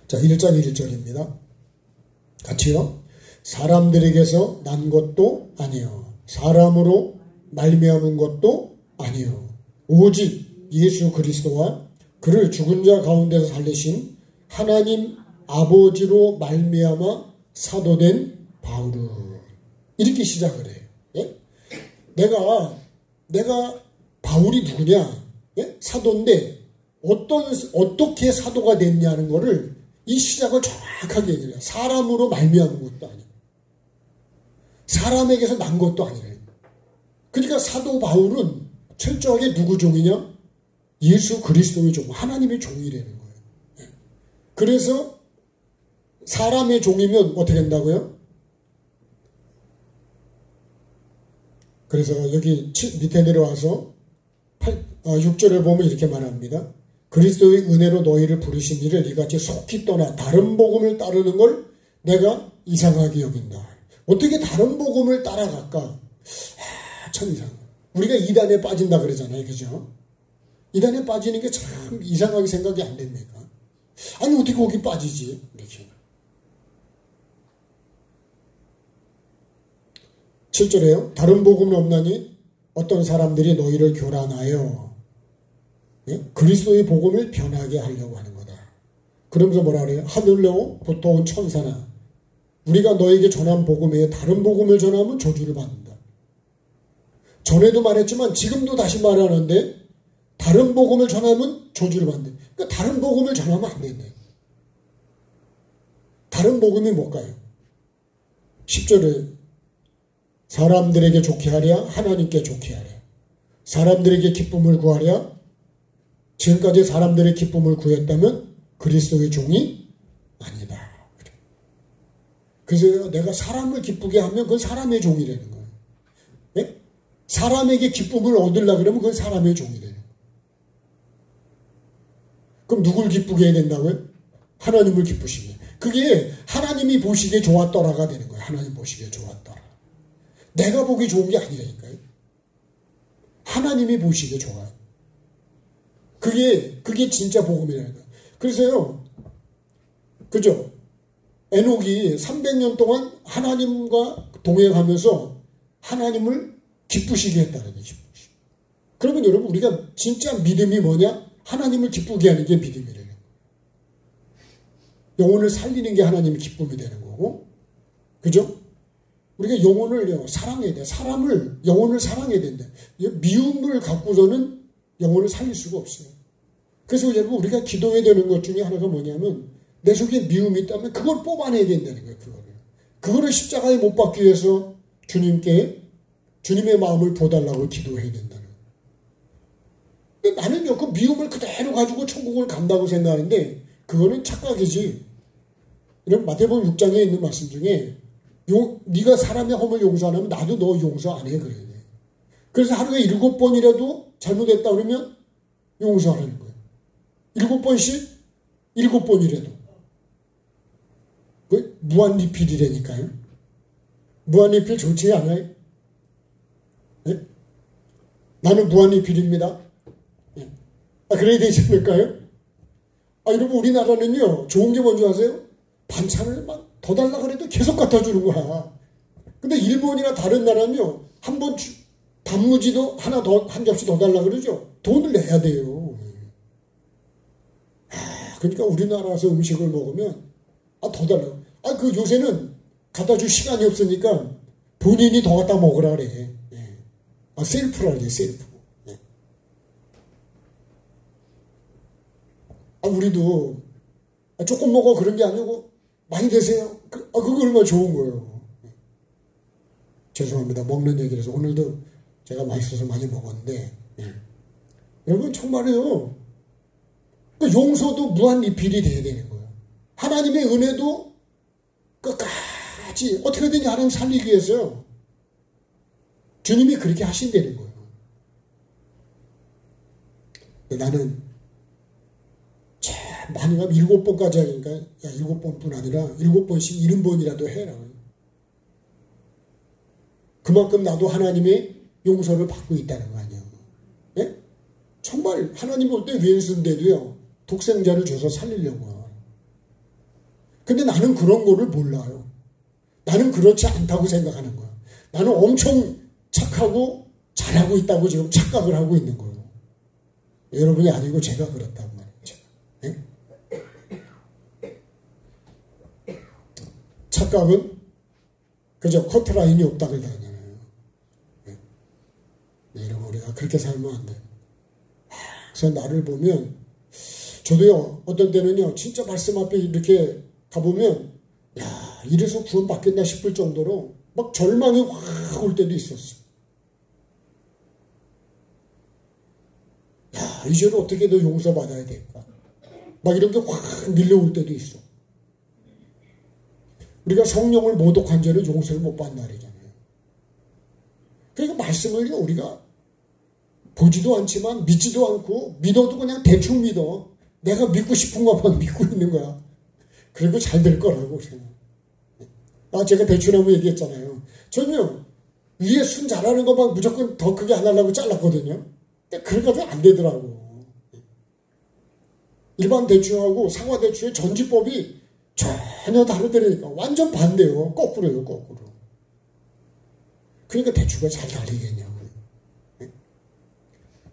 자 1장 1절입니다. 같이요. 사람들에게서 난 것도 아니요 사람으로 말미암은 것도 아니요 오직 예수 그리스도와 그를 죽은 자 가운데서 살리신 하나님 아버지로 말미암아 사도된 바울은 이렇게 시작을 해요. 예? 내가 바울이 누구냐? 예? 사도인데 어떻게 사도가 됐냐는 거를 이 시작을 정확하게 얘기해요. 사람으로 말미암은 것도 아니고 사람에게서 난 것도 아니래요. 그러니까 사도 바울은 철저하게 누구 종이냐? 예수 그리스도의 종, 하나님의 종이라는 거예요. 예? 그래서 사람의 종이면 어떻게 된다고요? 그래서 여기 밑에 내려와서 6절을 보면 이렇게 말합니다. 그리스도의 은혜로 너희를 부르신 이를 이같이 속히 떠나 다른 복음을 따르는 걸 내가 이상하게 여긴다. 어떻게 다른 복음을 따라갈까? 참 이상. 우리가 이단에 빠진다 그러잖아요. 그죠? 이단에 빠지는 게 참 이상하게 생각이 안 됩니까? 아니 어떻게 거기 빠지지? 이렇게. 7절에요. 다른 복음은 없나니 어떤 사람들이 너희를 교란하여 그리스도의 복음을 변하게 하려고 하는 거다. 그러면서 뭐라 그래요? 하늘로 보통 천사나 우리가 너에게 전한 복음 외에 다른 복음을 전하면 저주를 받는다. 전에도 말했지만 지금도 다시 말하는데 다른 복음을 전하면 저주를 받는다. 그러니까 다른 복음을 전하면 안 된다. 다른 복음이 뭘까요? 10절에 사람들에게 좋게 하랴 하나님께 좋게 하랴. 사람들에게 기쁨을 구하랴. 지금까지 사람들의 기쁨을 구했다면 그리스도의 종이 아니다. 그래서 내가 사람을 기쁘게 하면 그건 사람의 종이 되는 거예요. 네? 사람에게 기쁨을 얻으려고 그러면 그건 사람의 종이 되는 거예요. 그럼 누굴 기쁘게 해야 된다고요? 하나님을 기쁘시게. 그게 하나님이 보시기에 좋았더라가 되는 거예요. 하나님 보시기에 좋았더라. 내가 보기 좋은 게 아니라니까요. 하나님이 보시기에 좋아요. 그게 진짜 복음이라는 거예요. 그래서요, 그죠? 에녹이 300년 동안 하나님과 동행하면서 하나님을 기쁘시게 했다는 거죠. 그러면 여러분, 우리가 진짜 믿음이 뭐냐? 하나님을 기쁘게 하는 게 믿음이래요. 영혼을 살리는 게 하나님의 기쁨이 되는 거고, 그죠? 우리가 영혼을 사랑해야 돼. 영혼을 사랑해야 된다. 미움을 갖고서는 영혼을 살릴 수가 없어요. 그래서 여러분, 우리가 기도해야 되는 것 중에 하나가 뭐냐면, 내 속에 미움이 있다면 그걸 뽑아내야 된다는 거예요. 그거를 십자가에 못 박기 위해서 주님의 마음을 보달라고 기도해야 된다는 거예요. 근데 나는요, 그 미움을 그대로 가지고 천국을 간다고 생각하는데, 그거는 착각이지. 이런 마태복음 6장에 있는 말씀 중에, 네가 사람의 허물 용서 안 하면 나도 너 용서 안 해. 그래요. 그래서 하루에 7번이라도 잘못했다 그러면 용서하라는 거예요. 7번씩 7번이라도. 그 무한리필이라니까요. 무한리필 좋지 않아요? 네? 나는 무한리필입니다. 네. 그래야 되지 않을까요? 여러분, 우리나라는요, 좋은 게 뭔지 아세요? 반찬을 막 더 달라 그래도 계속 갖다 주는 거야. 근데 일본이나 다른 나라는요, 한번 단무지도 한 접시 더 달라 그러죠. 돈을 내야 돼요. 그러니까 우리나라에서 음식을 먹으면, 더 달라. 그 요새는 갖다 줄 시간이 없으니까 본인이 더 갖다 먹으라 그래. 셀프라 그래, 셀프. 우리도 조금 먹어 그런 게 아니고 많이 드세요. 그거 얼마나 좋은 거예요. 죄송합니다. 먹는 얘기를 해서 오늘도 제가 맛있어서 많이 먹었는데 여러분 정말이요. 그 용서도 무한리필이 돼야 되는 거예요. 하나님의 은혜도 끝까지 어떻게든지 하나님 살리기 위해서요. 주님이 그렇게 하신다는 거예요. 나는 많이 가면 7번까지 하니까, 7번뿐 아니라 7번씩 70번이라도 해라. 그만큼 나도 하나님의 용서를 받고 있다는 거 아니에요. 예? 정말 하나님 올 때 왼수인데도요, 독생자를 줘서 살리려고. 근데 나는 그런 거를 몰라요. 나는 그렇지 않다고 생각하는 거야. 나는 엄청 착하고 잘하고 있다고 지금 착각을 하고 있는 거예요. 여러분이 아니고 제가 그렇단 말이에요. 예? 착각은 그저 커트라인이 없다 그러잖아요. 여러분, 우리가 그렇게 살면 안 돼요. 그래서 나를 보면 저도요, 어떤 때는요, 진짜 말씀 앞에 이렇게 가보면 이래서 구원 받겠나 싶을 정도로 막 절망이 확 올 때도 있었어. 이제는 어떻게 더 용서받아야 될까? 막 이런 게 확 밀려올 때도 있어. 우리가 성령을 모독한 죄는 용서를 못 받는 날이잖아요. 그러니까 말씀을 우리가 보지도 않지만 믿지도 않고 믿어도 그냥 대충 믿어. 내가 믿고 싶은 것만 믿고 있는 거야. 그리고 잘 될 거라고 생각. 제가 대추나무 얘기했잖아요. 전혀 위에 순 자라는 것만 무조건 더 크게 안 하려고 잘랐거든요. 근데 그래가지고 안 되더라고. 일반 대추하고 상화 대추의 전지법이 전혀 다르더라니까. 완전 반대요. 거꾸로요, 거꾸로. 그러니까 대추가 잘 달리겠냐고.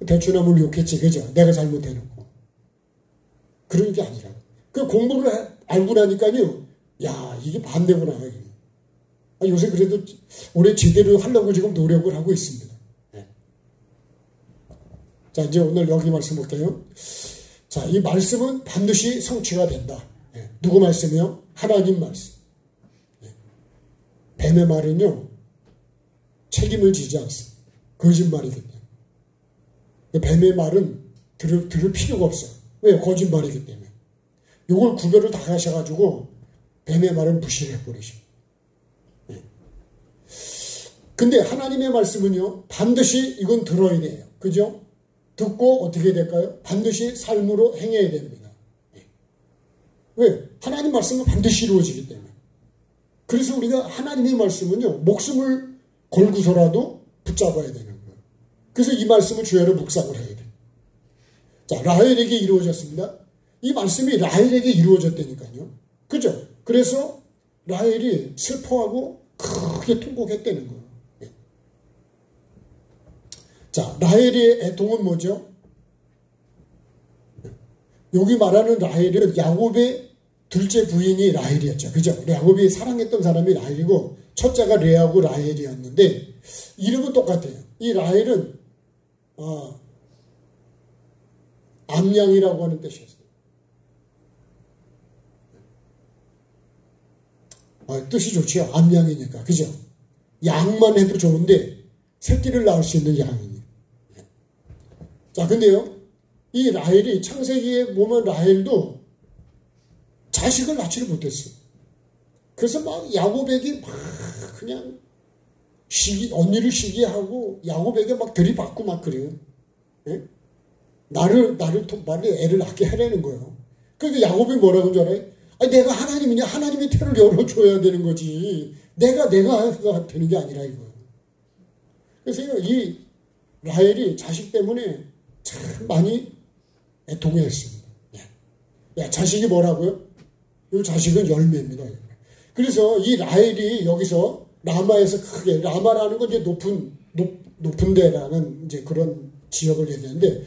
대추나무를 욕했지, 그죠? 내가 잘못해놓고. 그런 게 아니라. 그 공부를 알고 나니까요, 야, 이게 반대구나. 요새 그래도 올해 제대로 하려고 지금 노력을 하고 있습니다. 자, 이제 오늘 여기 말씀 볼게요. 자, 이 말씀은 반드시 성취가 된다. 누구 말씀이요? 하나님 말씀. 뱀의 말은요, 책임을 지지 않습니다. 거짓말이거든요. 뱀의 말은 들을 필요가 없어요. 왜? 거짓말이기 때문에. 이걸 구별을 다 하셔가지고 뱀의 말은 무시를 해버리십니다. 근데 하나님의 말씀은요, 반드시 이건 들어야 돼요. 그죠? 듣고 어떻게 될까요? 반드시 삶으로 행해야 됩니다. 왜? 하나님 말씀은 반드시 이루어지기 때문에. 그래서 우리가 하나님의 말씀은요, 목숨을 걸고서라도 붙잡아야 되는 거예요. 그래서 이 말씀을 주야로 묵상을 해야 돼요. 자, 라헬에게 이루어졌습니다. 이 말씀이 라헬에게 이루어졌다니까요. 그죠? 그래서 라헬이 슬퍼하고 크게 통곡했다는 거예요. 자, 라헬의 애통은 뭐죠? 여기 말하는 라헬은 야곱의 둘째 부인이 라헬이었죠. 그죠? 야곱이 사랑했던 사람이 라헬이고 첫째가 레아고 라헬이었는데 이름은 똑같아요. 이 라헬은 암양이라고 하는 뜻이었어요. 뜻이 좋죠. 암양이니까. 그죠? 양만 해도 좋은데 새끼를 낳을 수 있는 양이니. 자, 근데요, 이 라헬이 창세기에 보면 라헬도 자식을 낳지를 못했어요. 그래서 막 야곱에게 막 그냥 언니를 시기하고 야곱에게 막 들이받고 막 그래요. 예? 나를 애를 낳게 하려는 거예요. 그러니까 야곱이 뭐라고 줄 알아요? 아니, 내가 하나님이냐? 하나님이 태를 열어줘야 되는 거지. 내가 되는 게 아니라 이거예요. 그래서 이 라헬이 자식 때문에 참 많이 애통했습니다. 야, 자식이 뭐라고요? 이 자식은 열매입니다. 그래서 이 라헬이 여기서 라마에서 크게, 라마라는 건 이제 높은 데라는 이제 그런 지역을 얘기하는데,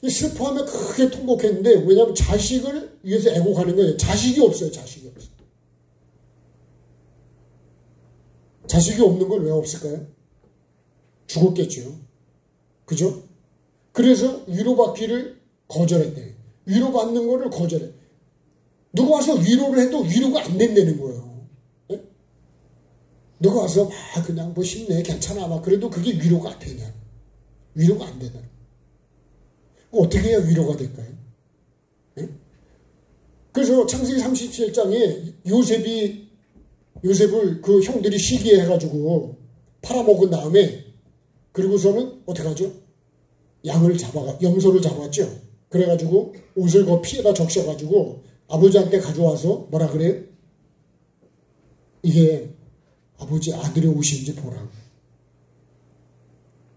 이 슬퍼하며 크게 통곡했는데, 왜냐하면 자식을 위해서 애곡하는 거예요. 자식이 없어요. 자식이 없어요. 자식이 없는 건 왜 없을까요? 죽었겠죠. 그죠? 그래서 위로받기를 거절했대요. 위로받는 거를 거절해. 누가 와서 위로를 해도 위로가 안 된다는 거예요. 네? 누가 와서 막 그냥 뭐 힘내, 괜찮아, 막 그래도 그게 위로가 안 되냐. 위로가 안 되냐. 어떻게 해야 위로가 될까요? 네? 그래서 창세기 37장에 요셉을 그 형들이 시기해가지고 팔아먹은 다음에 그리고서는 어떻게 하죠? 염소를 잡았죠. 그래가지고 옷을 그 피에다 적셔가지고 아버지한테 가져와서 뭐라 그래요? 이게 아버지 아들의 옷인지 보라고.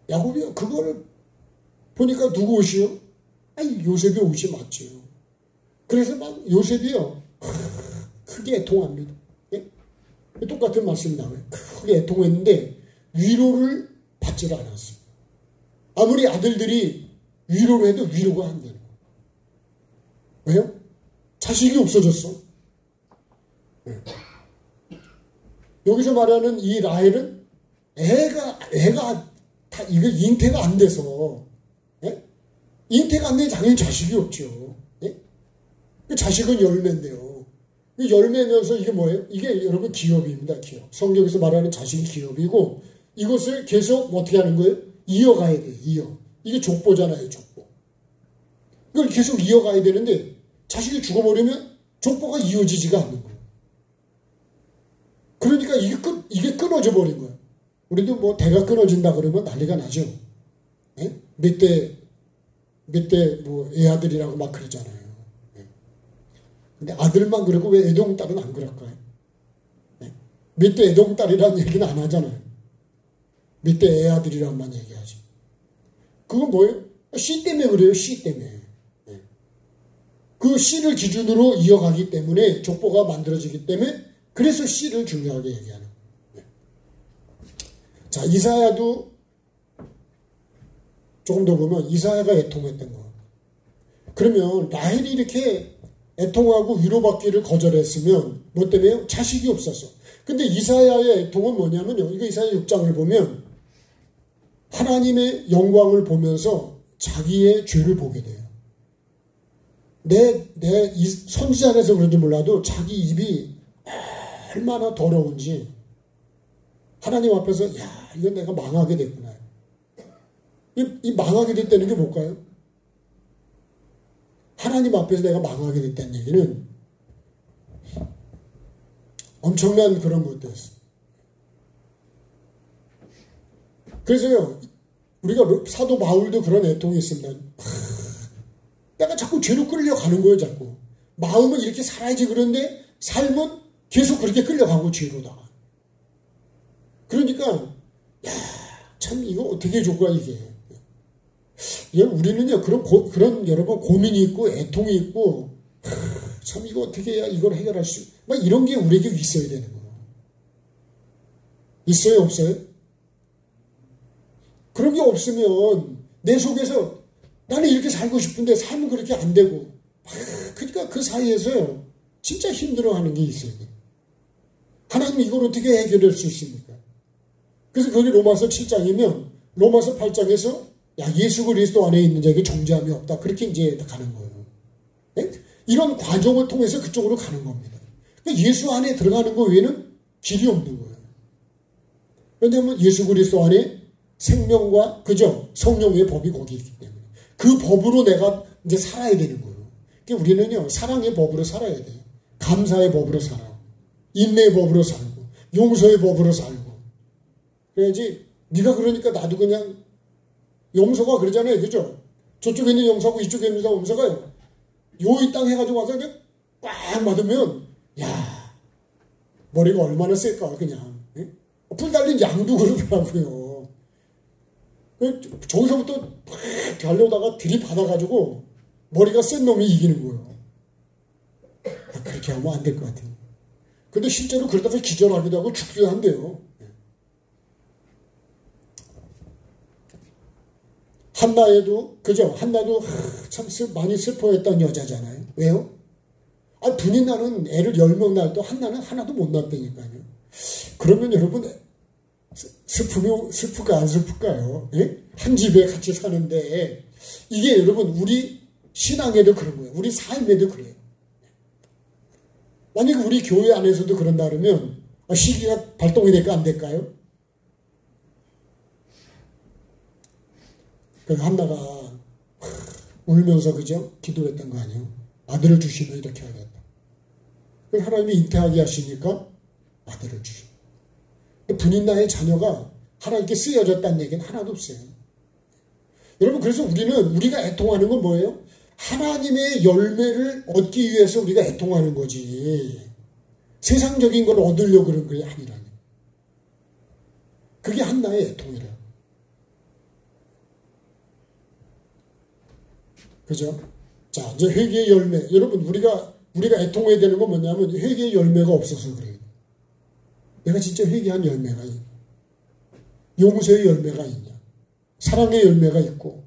야곱이 그거를 보니까 누구 옷이요? 아니, 요셉의 옷이 맞죠. 그래서 막 요셉이요, 크게 애통합니다. 예? 똑같은 말씀이 나와요. 크게 애통했는데 위로를 받지를 않았어요. 아무리 아들들이 위로를 해도 위로가 안 되는 거예요. 왜요? 자식이 없어졌어. 네. 여기서 말하는 이 라헬은 애가 다 이거 잉태가 안 돼서, 네? 잉태가 안 되면 당연히 자식이 없죠. 네? 자식은 열매인데요. 열매면서 이게 뭐예요? 이게 여러분 기업입니다. 기업. 성경에서 말하는 자식이 기업이고 이것을 계속 어떻게 하는 거예요? 이어가야 돼요. 이게 족보잖아요. 족보. 이걸 계속 이어가야 되는데 자식이 죽어버리면 족보가 이어지지가 않는 거예요. 그러니까 이게 끊어져 버린 거예요. 우리도 뭐 대가 끊어진다 그러면 난리가 나죠. 예? 몇 대 뭐 애아들이라고 막 그러잖아요. 예. 근데 아들만 그러고 왜 애동딸은 안 그럴까요? 예? 몇 대 애동딸이라는 얘기는 안 하잖아요. 몇 대 애아들이라고만 얘기하지. 그건 뭐예요? 씨 때문에 그래요. 씨 때문에. 예. 그 씨를 기준으로 이어가기 때문에 족보가 만들어지기 때문에 그래서 씨를 중요하게 얘기하는 거예요. 예. 자, 이사야도 조금 더 보면 이사야가 애통했던 거. 그러면 라헬이 이렇게 애통하고 위로받기를 거절했으면 뭐 때문에요? 자식이 없어서. 근데 이사야의 애통은 뭐냐면요. 이거 이사야 6장을 보면 하나님의 영광을 보면서 자기의 죄를 보게 돼요. 내 선지자라서 그런지 몰라도 자기 입이 얼마나 더러운지 하나님 앞에서 야, 이건 내가 망하게 됐구나. 이 망하게 됐다는 게 뭘까요? 하나님 앞에서 내가 망하게 됐다는 얘기는 엄청난 그런 것들이었어요. 그래서요, 우리가 사도 바울도 그런 애통이 있습니다. 내가 자꾸 죄로 끌려가는 거예요, 자꾸. 마음은 이렇게 살아야지 그런데 삶은 계속 그렇게 끌려가고 죄로다가. 그러니까, 야, 참 이거 어떻게 좋을까, 이게. 우리는요, 그런 여러분 고민이 있고 애통이 있고, 참 이거 어떻게 해야 이걸 해결할 막 이런 게 우리에게 있어야 되는 거예요. 있어요, 없어요? 그런 게 없으면 내 속에서 나는 이렇게 살고 싶은데 삶은 그렇게 안 되고, 그러니까 그 사이에서 진짜 힘들어하는 게 있어요. 하나님 이걸 어떻게 해결할 수 있습니까? 그래서 거기 로마서 7장이면 로마서 8장에서 야, 예수 그리스도 안에 있는 자에게 정죄함이 없다. 그렇게 이제 가는 거예요. 네? 이런 과정을 통해서 그쪽으로 가는 겁니다. 그러니까 예수 안에 들어가는 거 외에는 길이 없는 거예요. 왜냐하면 예수 그리스도 안에 생명과 그죠? 성령의 법이 거기 있기 때문에 그 법으로 내가 이제 살아야 되는 거예요. 그러니까 우리는요, 사랑의 법으로 살아야 돼요. 감사의 법으로 살아. 인내의 법으로 살고, 용서의 법으로 살고. 그래야지 네가 그러니까 나도 그냥 용서가 그러잖아요. 그죠? 저쪽에 있는 용서하고 이쪽에 있는 용서가요. 이 땅 해가지고 와서 그냥 꽉 맞으면, 야, 머리가 얼마나 셀까, 그냥. 예? 불 달린 양도 그러더라고요. 저기서부터 팍 달려다가 들이받아가지고 머리가 센 놈이 이기는 거예요. 아, 그렇게 하면 안 될 것 같아요. 근데 실제로 그러다가 기절하기도 하고 죽기도 한대요. 한나에도, 그죠? 한나도 참 많이 슬퍼했던 여자잖아요. 왜요? 아, 분이 나는 애를 10명 낳을 때 한나는 하나도 못 낳았다니까요. 그러면 여러분, 슬플까 안 슬플까요? 예? 한 집에 같이 사는데, 이게 여러분, 우리 신앙에도 그런 거예요. 우리 삶에도 그래요. 만약에 우리 교회 안에서도 그런다 그러면, 시기가 발동이 될까 안 될까요? 그래서 한나가 울면서 그죠? 기도했던 거 아니에요? 아들을 주시면 이렇게 하겠다. 그래서 하나님이 잉태하게 하시니까 아들을 주시고. 분인 나의 자녀가 하나님께 쓰여졌다는 얘기는 하나도 없어요. 여러분, 그래서 우리가 애통하는 건 뭐예요? 하나님의 열매를 얻기 위해서 우리가 애통하는 거지. 세상적인 걸 얻으려고 그런 게 아니라니. 그게 한나의 애통이라. 그죠? 자, 이제 회개의 열매. 여러분, 우리가 애통해야 되는 건 뭐냐면 회개의 열매가 없어서 그래요. 내가 진짜 회개한 열매가 있냐? 용서의 열매가 있냐? 사랑의 열매가 있고,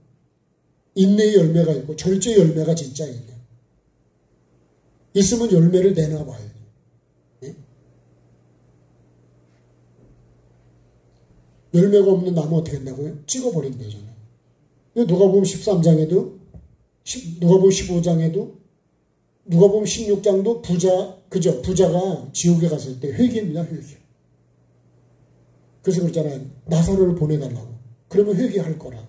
인내의 열매가 있고, 절제의 열매가 진짜 있냐? 있으면 열매를 내놔봐요. 예? 열매가 없는 나무 어떻게 한다고요? 찍어버리면 되잖아요. 누가복음 13장에도 누가복음 15장에도 누가복음 16장도 그죠? 부자가 지옥에 갔을 때 회개입니다. 회개. 그래서 그러잖아요. 나사로를 보내달라고. 그러면 회개할 거라.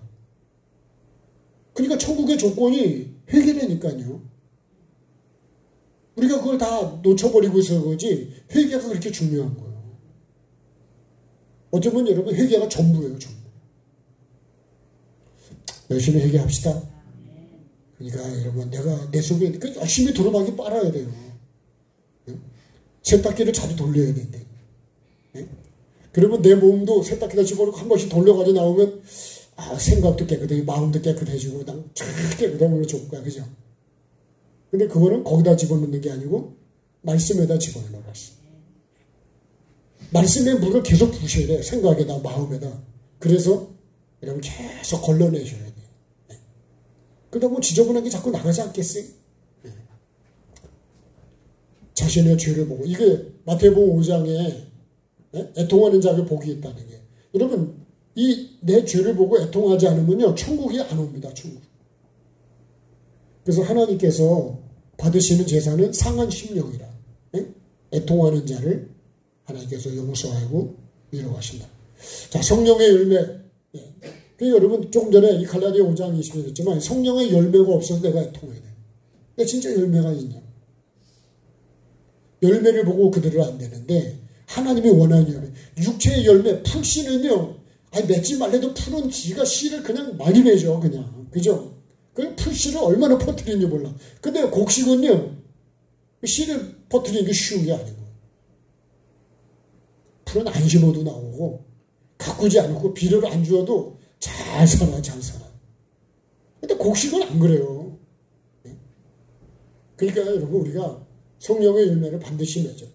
그러니까 천국의 조건이 회개라니까요. 우리가 그걸 다 놓쳐버리고 있어 그러지 회개가 그렇게 중요한 거예요. 어쩌면 여러분 회개가 전부예요. 전부. 열심히 회개합시다. 그러니까 여러분 내가 내 속에 열심히 두루마기 빨아야 돼요. 세탁기를 자주 돌려야 되는데 그러면 내 몸도 세탁기다 집어넣고 한 번씩 돌려가지고 나오면 생각도 깨끗해지고 마음도 깨끗해지고 난 깨끗하면 좋을 거야. 그죠? 근데 그거는 거기다 집어넣는 게 아니고 말씀에다 집어넣어놨어. 말씀의 물을 계속 부으셔야 돼. 생각에다 마음에다. 그래서 여러분 계속 걸러내셔야 돼. 그러다 보면 지저분한 게 자꾸 나가지 않겠어요? 자신의 죄를 보고 이게 마태복음 5장에 애통하는 자를 복이 있다는 게 여러분 이 내 죄를 보고 애통하지 않으면요 천국이 안 옵니다. 천국. 그래서 하나님께서 받으시는 제사는 상한 심령이라 애통하는 자를 하나님께서 용서하고 위로하신다. 자, 성령의 열매. 여러분 조금 전에 이 갈라디아 5장 20절 했지만 성령의 열매가 없어서 내가 애통해야 돼. 근데 진짜 열매가 있냐? 열매를 보고 그대로 안 되는데 하나님이 원하는 열매. 육체의 열매, 풀씨는요. 맺지 말래도 풀은 지가 씨를 그냥 많이 맺어 그냥. 그죠? 그 풀씨를 얼마나 퍼뜨리는지 몰라. 근데 곡식은요. 씨를 퍼뜨리는 게 쉬운 게 아니고. 풀은 안 심어도 나오고 가꾸지 않고 비료를 안 주어도 잘 살아. 근데 곡식은 안 그래요. 그러니까 여러분 우리가 성령의 열매를 반드시 맺어.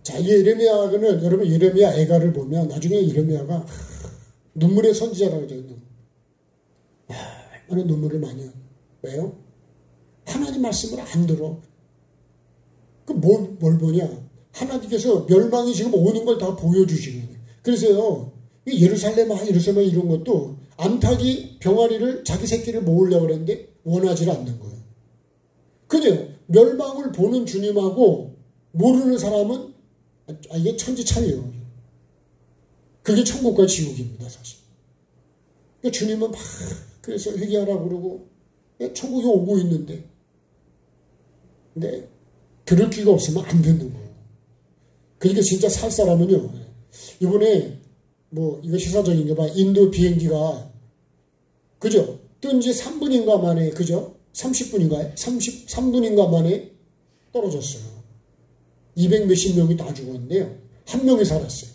자, 이 예레미야는 여러분 예레미야 애가를 보면 나중에 예레미야가 눈물의 선지자라고 해요. 얼마나 눈물을 많이 해요. 왜요? 하나님 말씀을 안 들어. 그 뭘 보냐? 하나님께서 멸망이 지금 오는 걸 다 보여주시거든요. 그래서요, 예루살렘 이런 것도 암탉이 병아리를 자기 새끼를 모으려고 그랬는데 원하지 않는 거예요. 그죠? 멸망을 보는 주님하고 모르는 사람은 이게 천지차이예요. 그게 천국과 지옥입니다, 사실. 그러니까 주님은 막 그래서 회개하라고 그러고 천국이 오고 있는데 근데 들을 귀가 없으면 안 듣는 거예요. 그러니까 진짜 살 사람은요. 이번에 이거 시사적인가 봐. 인도 비행기가 그죠? 뜬 지 3분인가 만에 그죠? 30분인가요? 33분인가 만에 떨어졌어요. 200 몇십 명이 다 죽었는데요. 한 명이 살았어요.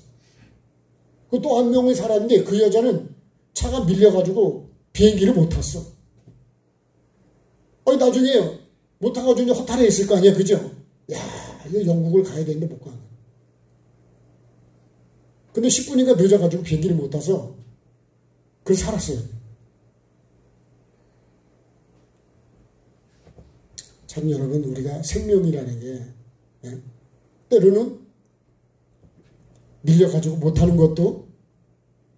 그 또 한 명이 살았는데 그 여자는 차가 밀려가지고 비행기를 못 탔어. 나중에 못 타가지고 허탈해 있을 거 아니야. 그죠? 야, 이거 영국을 가야 되는데 못 가는. 근데 10분인가 늦어가지고 비행기를 못 타서 그래서 살았어요. 참 여러분 우리가 생명이라는 게 때로는 밀려가지고 못하는 것도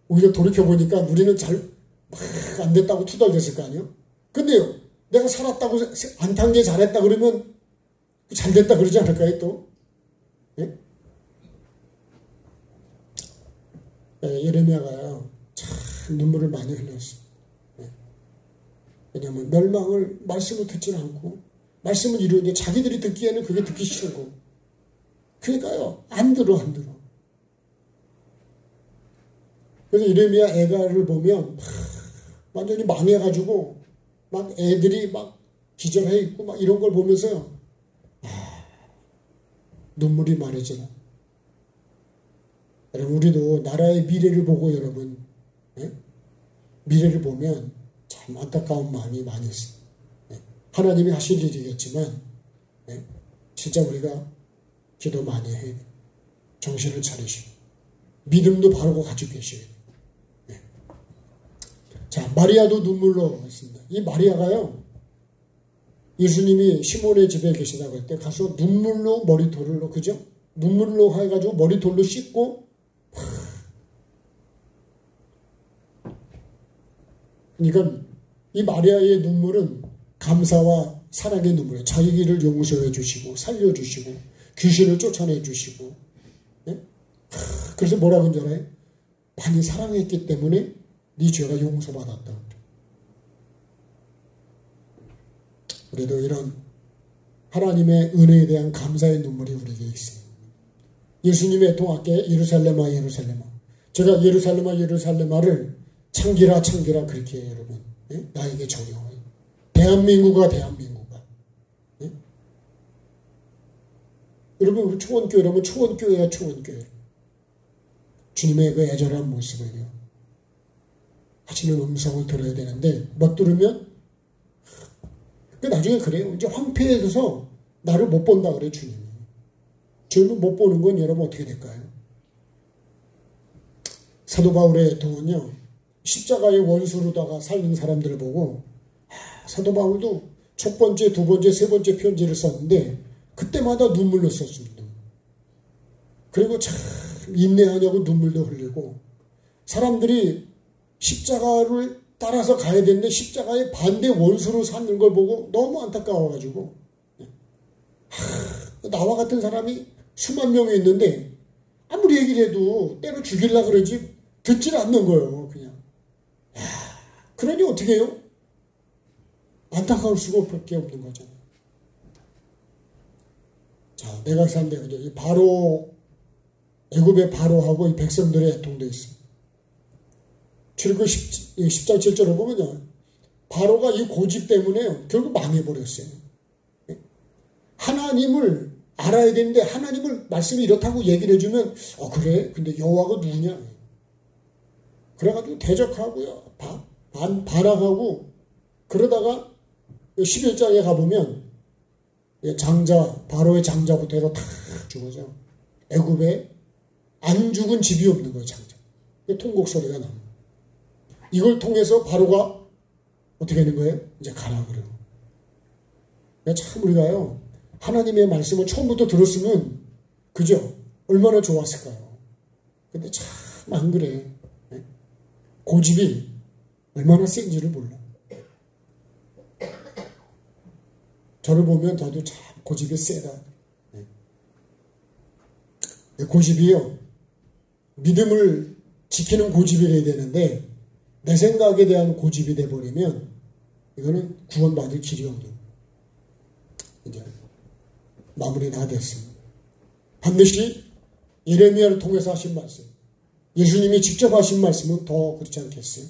오히려 돌이켜보니까 우리는 잘 안 됐다고 투덜댔을 거 아니에요? 근데요 내가 살았다고 안 탄 게 잘했다 그러면 잘 됐다 그러지 않을까요 또? 예레미야가요 참 눈물을 많이 흘렸어요. 왜냐하면 멸망을 말씀을 듣지 않고 말씀을 이루는데 자기들이 듣기에는 그게 듣기 싫고 그러니까요 안 들어. 그래서 예레미야 애가를 보면 완전히 망해가지고 막 애들이 막 기절해 있고 막 이런 걸 보면서요 눈물이 많아지나. 여러분 우리도 나라의 미래를 보고 여러분 미래를 보면 참 안타까운 마음이 많이 있어요. 하나님이 하실 일이겠지만 진짜 우리가 기도 많이 해야 돼요. 정신을 차리시고 믿음도 바르고 가지고 계셔야 돼요. 자, 마리아도 눈물로 했습니다. 이 마리아가요 예수님이 시몬의 집에 계시다고 할 때 가서 눈물로 머리털로 그죠? 눈물로 해가지고 머리털로 씻고 그러니까 이 마리아의 눈물은 감사와 사랑의 눈물이에요. 자기를 용서해 주시고 살려주시고 귀신을 쫓아내 주시고 그래서 뭐라고 하는 줄 알아요? 많이 사랑했기 때문에 네 죄가 용서받았다. 우리도 이런 하나님의 은혜에 대한 감사의 눈물이 우리에게 있어요. 예수님의 통학계 예루살렘아 예루살렘아. 제가 예루살렘아 예루살렘아를 창기라 창기라 그렇게 해요, 여러분. 예? 나에게 정여. 대한민국아 대한민국아. 예? 여러분 우리 초원교회라면 초원교회야 초원교회. 주님의 그 애절한 모습을요. 하시는 음성을 들어야 되는데 못 들으면 나중에 그래요. 이제 황폐해져서 나를 못 본다 그래 주님이. 주님을 못 보는 건 여러분 어떻게 될까요? 사도 바울의 애통은요. 십자가의 원수로다가 살는 사람들을 보고 사도 바울도 첫 번째, 두 번째, 세 번째 편지를 썼는데 그때마다 눈물로 썼습니다. 그리고 참 인내하냐고 눈물도 흘리고 사람들이 십자가를 따라서 가야 되는데 십자가의 반대 원수로 사는 걸 보고 너무 안타까워가지고 나와 같은 사람이 수만 명이 있는데 아무리 얘기를 해도 때로 죽이려고 그러지 듣질 않는 거예요. 그냥 그러니 어떻게 해요? 안타까울 수밖에 없는 거잖아요. 자, 내각산대 이 바로 애굽의 바로하고 이 백성들의 애통도 있어요. 출애굽 10장 7절을 보면요. 바로가 이 고집 때문에 결국 망해버렸어요. 하나님을 알아야 되는데 하나님을 말씀이 이렇다고 얘기를 해주면 그래? 근데 여호와가 누구냐? 그래가지고 대적하고요. 반항하고 그러다가 11장에 가보면 장자 바로의 장자부터 해서 다 죽어져. 애굽에 안 죽은 집이 없는 거예요. 장자. 통곡 소리가 납니다. 이걸 통해서 바로가 어떻게 하는 거예요? 이제 가라 그래요. 참 우리가요. 하나님의 말씀을 처음부터 들었으면 그죠? 얼마나 좋았을까요? 근데 참 안 그래. 고집이 얼마나 센지를 몰라. 저를 보면 저도 참 고집이 세다. 고집이요. 믿음을 지키는 고집이 돼야 되는데 내 생각에 대한 고집이 돼버리면 이거는 구원받을 길이 없는 이제 마무리 다 됐습니다. 반드시 예레미야를 통해서 하신 말씀, 예수님이 직접 하신 말씀은 더 그렇지 않겠어요?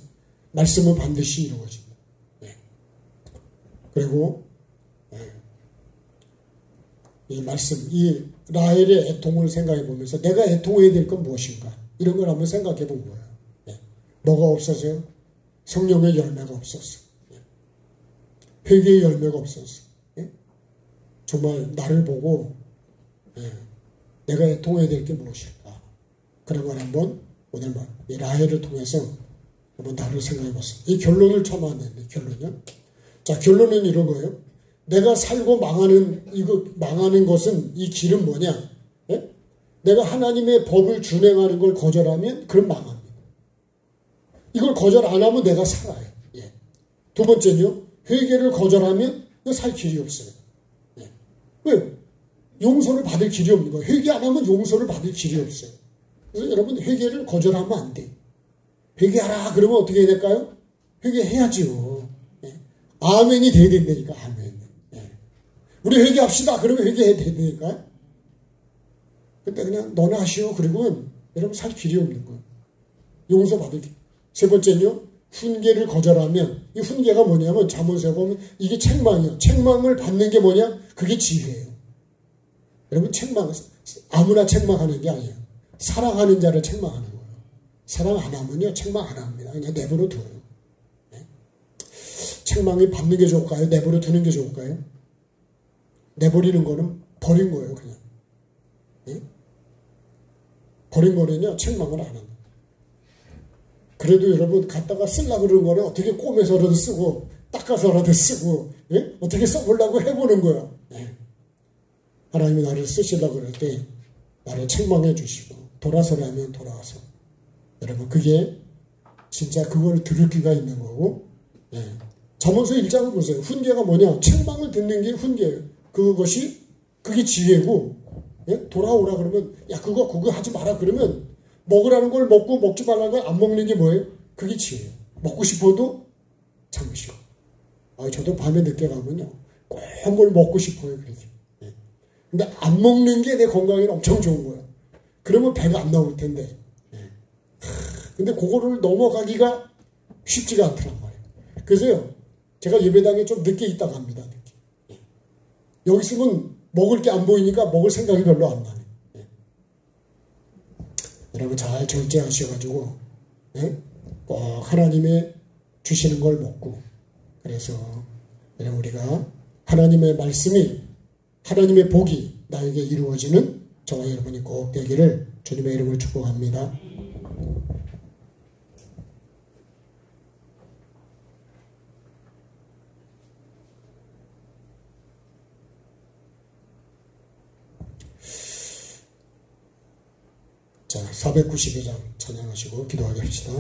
말씀은 반드시 이루어집니다. 네. 그리고 이 말씀, 이 라헬의 애통을 생각해 보면서 내가 애통해야 될 건 무엇인가 이런 걸 한번 생각해 본 거예요. 네. 뭐가 없어서요? 성령의 열매가 없었어. 네. 회개의 열매가 없었어. 네. 정말 나를 보고 내가 애통해야 될 게 무엇일까? 그런 걸 한번 오늘 이 라헬을 통해서 한번 나를 생각해 봤습니다. 이 결론을 처음 왔는데 결론은 자 결론은 이런 거예요. 내가 살고 망하는 것은 이 길은 뭐냐? 예? 내가 하나님의 법을 준행하는 걸 거절하면 그럼 망합니다. 이걸 거절 안 하면 내가 살아요. 예. 두 번째는요. 회개를 거절하면 살 길이 없어요. 예. 왜요? 용서를 받을 길이 없는 거예요. 회개 안 하면 용서를 받을 길이 없어요. 그래서 여러분 회개를 거절하면 안 돼요. 회개하라 그러면 어떻게 해야 될까요? 회개해야지요. 예. 아멘이 돼야 된다니까. 아멘. 우리 회개합시다. 그러면 회개해야 되니까. 근데 그냥 너나 하시오. 그리고 여러분 살 길이 없는 거예요. 용서받을 길. 세 번째는요. 훈계를 거절하면 이 훈계가 뭐냐면 잠언서에 보면 이게 책망이에요. 책망을 받는 게 뭐냐? 그게 지혜예요. 여러분 책망 아무나 책망하는 게 아니에요. 사랑하는 자를 책망하는 거예요. 사랑 안 하면요. 책망 안 합니다. 그냥 내버려 둬요. 네? 책망이 받는 게 좋을까요? 내버려 두는 게 좋을까요? 내버리는 거는 버린 거예요, 그냥. 예? 버린 거는요, 책망을 안 합니다. 그래도 여러분, 갖다가 쓰려고 그러는 거는 어떻게 꼬매서라도 쓰고, 닦아서라도 쓰고, 예? 어떻게 써보려고 해보는 거야. 예. 하나님이 나를 쓰시려고 그럴 때, 나를 책망해 주시고, 돌아서라면 돌아와서. 여러분, 그게 진짜 그걸 들을 기가 있는 거고, 예. 잠언서 1장을 보세요. 훈계가 뭐냐? 책망을 듣는 게 훈계예요. 그게 지혜고, 예? 돌아오라 그러면, 야, 그거 하지 마라 그러면, 먹으라는 걸 먹고 먹지 말라는 걸 안 먹는 게 뭐예요? 그게 지혜예요. 먹고 싶어도 참으시고. 저도 밤에 늦게 가면요, 꼭 뭘 먹고 싶어요, 그렇게. 근데 안 먹는 게 내 건강에는 엄청 좋은 거야. 그러면 배가 안 나올 텐데. 근데 그거를 넘어가기가 쉽지가 않더란 말이에요. 그래서요, 제가 예배당에 좀 늦게 있다 갑니다. 늦게. 여기 있으면 먹을 게 안 보이니까 먹을 생각이 별로 안 나네. 여러분 잘 절제하셔가지고 꼭 하나님의 주시는 걸 먹고, 그래서 여러분 우리가 하나님의 말씀이, 하나님의 복이 나에게 이루어지는 저와 여러분이 꼭 되기를 주님의 이름으로 축복합니다. 자, 492장 찬양하시고 기도하게 합시다.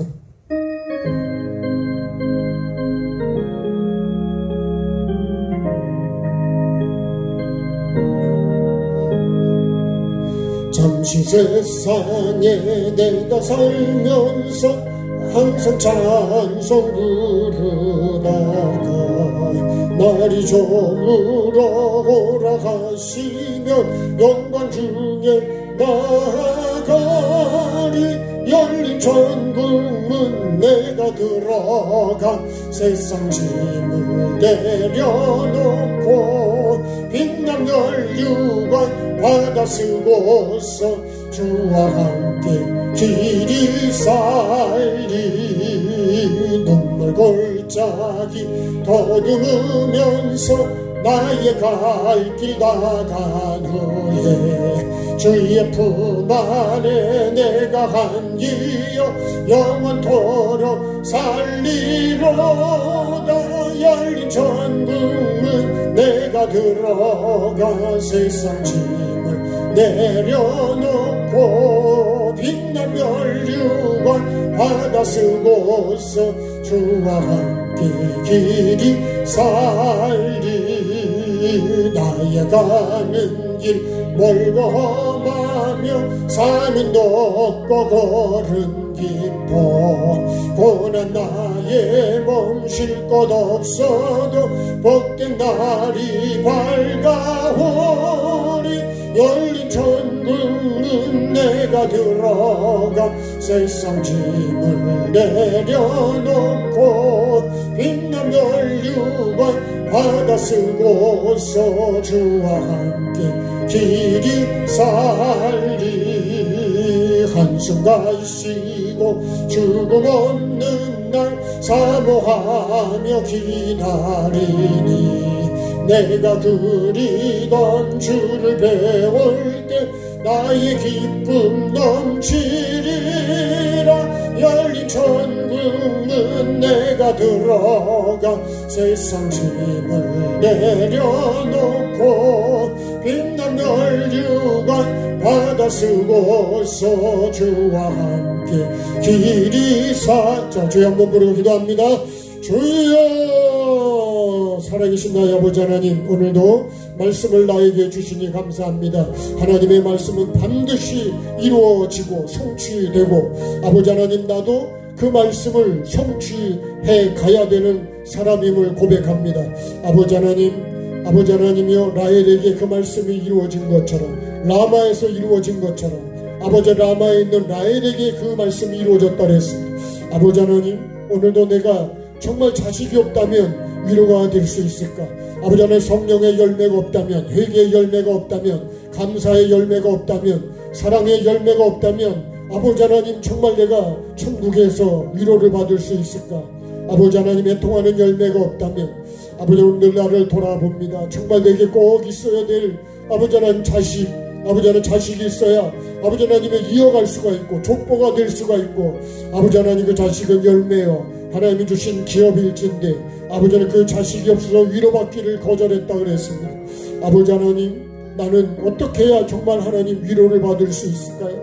잠시 세상에 내가 살면서 항상 찬송 부르다가 날이 저물어 오라 하시면 영광 중에 나아가리. 열린 천국문 내가 들어가 세상 짐을 내려놓고 빛난 연유관 받아 쓰고서 주와 함께 길이 살리. 눈물 골짜기 더듬으면서 나의 갈 길 나간 후에 주의 품 안에 내가 한기여 영원토록 살리로다. 열린 천국문 내가 들어가 세상 짐을 내려놓고 빛난 멸류관 받아 쓰고서 주와 함께 길이 살리. 나의 가는 길 멀고 험하며 삶은 높고 걸음 깊어. 고난 나의 몸 쉴 곳 없어도 복된 날이 밝아오리. 열린 천국문 내가 들어가 세상 짐을 내려놓고 빛난 연유관 받아 쓰고서 주와 함께 길이 살리. 한순간 쉬고 죽음 없는 날 사모하며 기다리니. 내가 그리던 주를 배울 때 나의 기쁨 넘치리라. 열린 천국문 내가 들어가 세상 짐을 내려놓고 빛난 연유관 받아 쓰고서 주와 함께 길이 자, 주여 한번 부르고 기도합니다. 주여, 살아계신 나의 아버지 하나님, 오늘도 말씀을 나에게 주시니 감사합니다. 하나님의 말씀은 반드시 이루어지고 성취되고, 아버지 하나님, 나도 그 말씀을 성취해 가야 되는 사람임을 고백합니다. 아버지 하나님이여, 라헬에게 그 말씀이 이루어진 것처럼, 라마에서 이루어진 것처럼 아버지 라마에 있는 라헬에게 그 말씀이 이루어졌다 그랬습니다. 아버지 하나님, 오늘도 내가 정말 자식이 없다면 위로가 될 수 있을까? 아버지 하나님, 성령의 열매가 없다면, 회개의 열매가 없다면, 감사의 열매가 없다면, 사랑의 열매가 없다면, 아버지 하나님, 정말 내가 천국에서 위로를 받을 수 있을까? 아버지 하나님, 애통하는 열매가 없다면, 아버지 오늘 나를 돌아봅니다. 정말 내게 꼭 있어야 될 아버지 하나님 자식, 아버지 하나님 자식이 있어야 아버지 하나님의 이어갈 수가 있고 족보가 될 수가 있고, 아버지 하나님 그 자식은 열매여 하나님이 주신 기업일진데 아버지 하나님 그 자식이 없어서 위로받기를 거절했다 그랬습니다. 아버지 하나님, 나는 어떻게 해야 정말 하나님 위로를 받을 수 있을까요?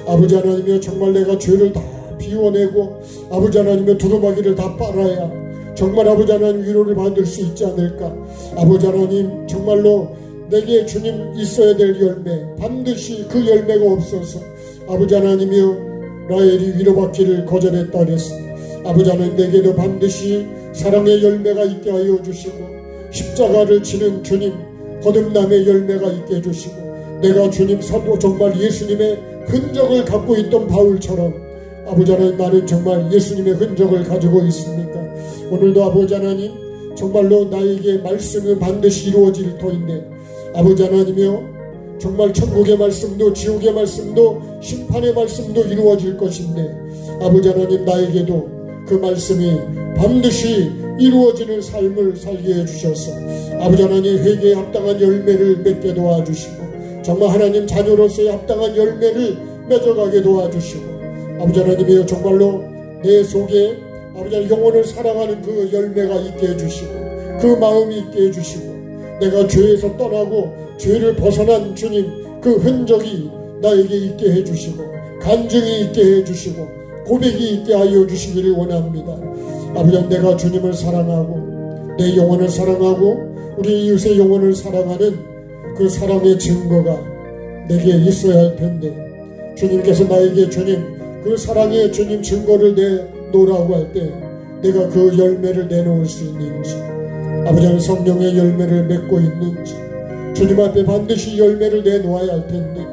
아버지 하나님이여, 정말 내가 죄를 다 비워내고 아버지 하나님의 두루마기를 다 빨아야 정말 아버지 하나님 위로를 받을 수 있지 않을까? 아버지 하나님, 정말로 내게 주님 있어야 될 열매, 반드시 그 열매가 없어서 아버지 하나님이여 라헬이 위로받기를 거절했다 그랬습니다. 아버지 하나님, 내게도 반드시 사랑의 열매가 있게 하여 주시고 십자가를 지는 주님, 거듭남의 열매가 있게 해주시고, 내가 주님 사도 정말 예수님의 흔적을 갖고 있던 바울처럼 아버지 하나님, 나는 정말 예수님의 흔적을 가지고 있습니까? 오늘도 아버지 하나님, 정말로 나에게 말씀은 반드시 이루어질 터인데, 아버지 하나님이여, 정말 천국의 말씀도 지옥의 말씀도 심판의 말씀도 이루어질 것인데, 아버지 하나님, 나에게도 그 말씀이 반드시 이루어지는 삶을 살게 해주셔서 아버지 하나님, 회개에 합당한 열매를 맺게 도와주시고, 정말 하나님 자녀로서의 합당한 열매를 맺어가게 도와주시고, 아버지 하나님이여, 정말로 내 속에 아버지 하나님 영혼을 사랑하는 그 열매가 있게 해주시고, 그 마음이 있게 해주시고, 내가 죄에서 떠나고 죄를 벗어난 주님 그 흔적이 나에게 있게 해주시고, 간증이 있게 해주시고, 고백이 있게 하여 주시기를 원합니다. 아버지, 내가 주님을 사랑하고 내 영혼을 사랑하고 우리 이웃의 영혼을 사랑하는 그 사랑의 증거가 내게 있어야 할 텐데, 주님께서 나에게 주님 그 사랑의 주님 증거를 내놓으라고 할 때 내가 그 열매를 내놓을 수 있는지, 아버지, 성령의 열매를 맺고 있는지, 주님 앞에 반드시 열매를 내놓아야 할 텐데,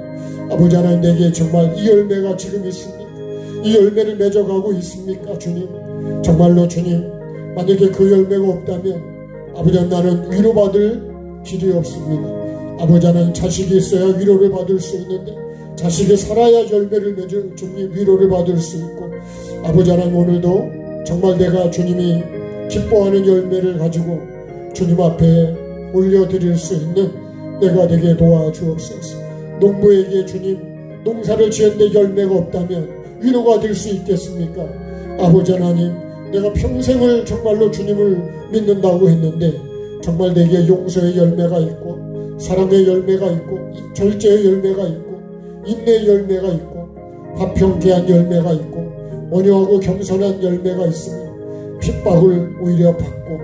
아버지 하나님, 내게 정말 이 열매가 지금 있습니까? 이 열매를 맺어가고 있습니까? 주님, 정말로 주님, 만약에 그 열매가 없다면 아버지 하나님, 나는 위로받을 길이 없습니다. 아버지 하나님, 자식이 있어야 위로를 받을 수 있는데, 자식이 살아야 열매를 맺을 주님 위로를 받을 수 있고, 아버지 하나님, 오늘도 정말 내가 주님이 기뻐하는 열매를 가지고 주님 앞에 올려드릴 수 있는 내가 되게 도와주옵소서. 농부에게 주님 농사를 지었는데 열매가 없다면 위로가 될 수 있겠습니까? 아버지 하나님, 내가 평생을 정말로 주님을 믿는다고 했는데 정말 내게 용서의 열매가 있고 사랑의 열매가 있고 절제의 열매가 있고 인내의 열매가 있고 화평케한 열매가 있고 온유하고 겸손한 열매가 있으며 핍박을 오히려 받고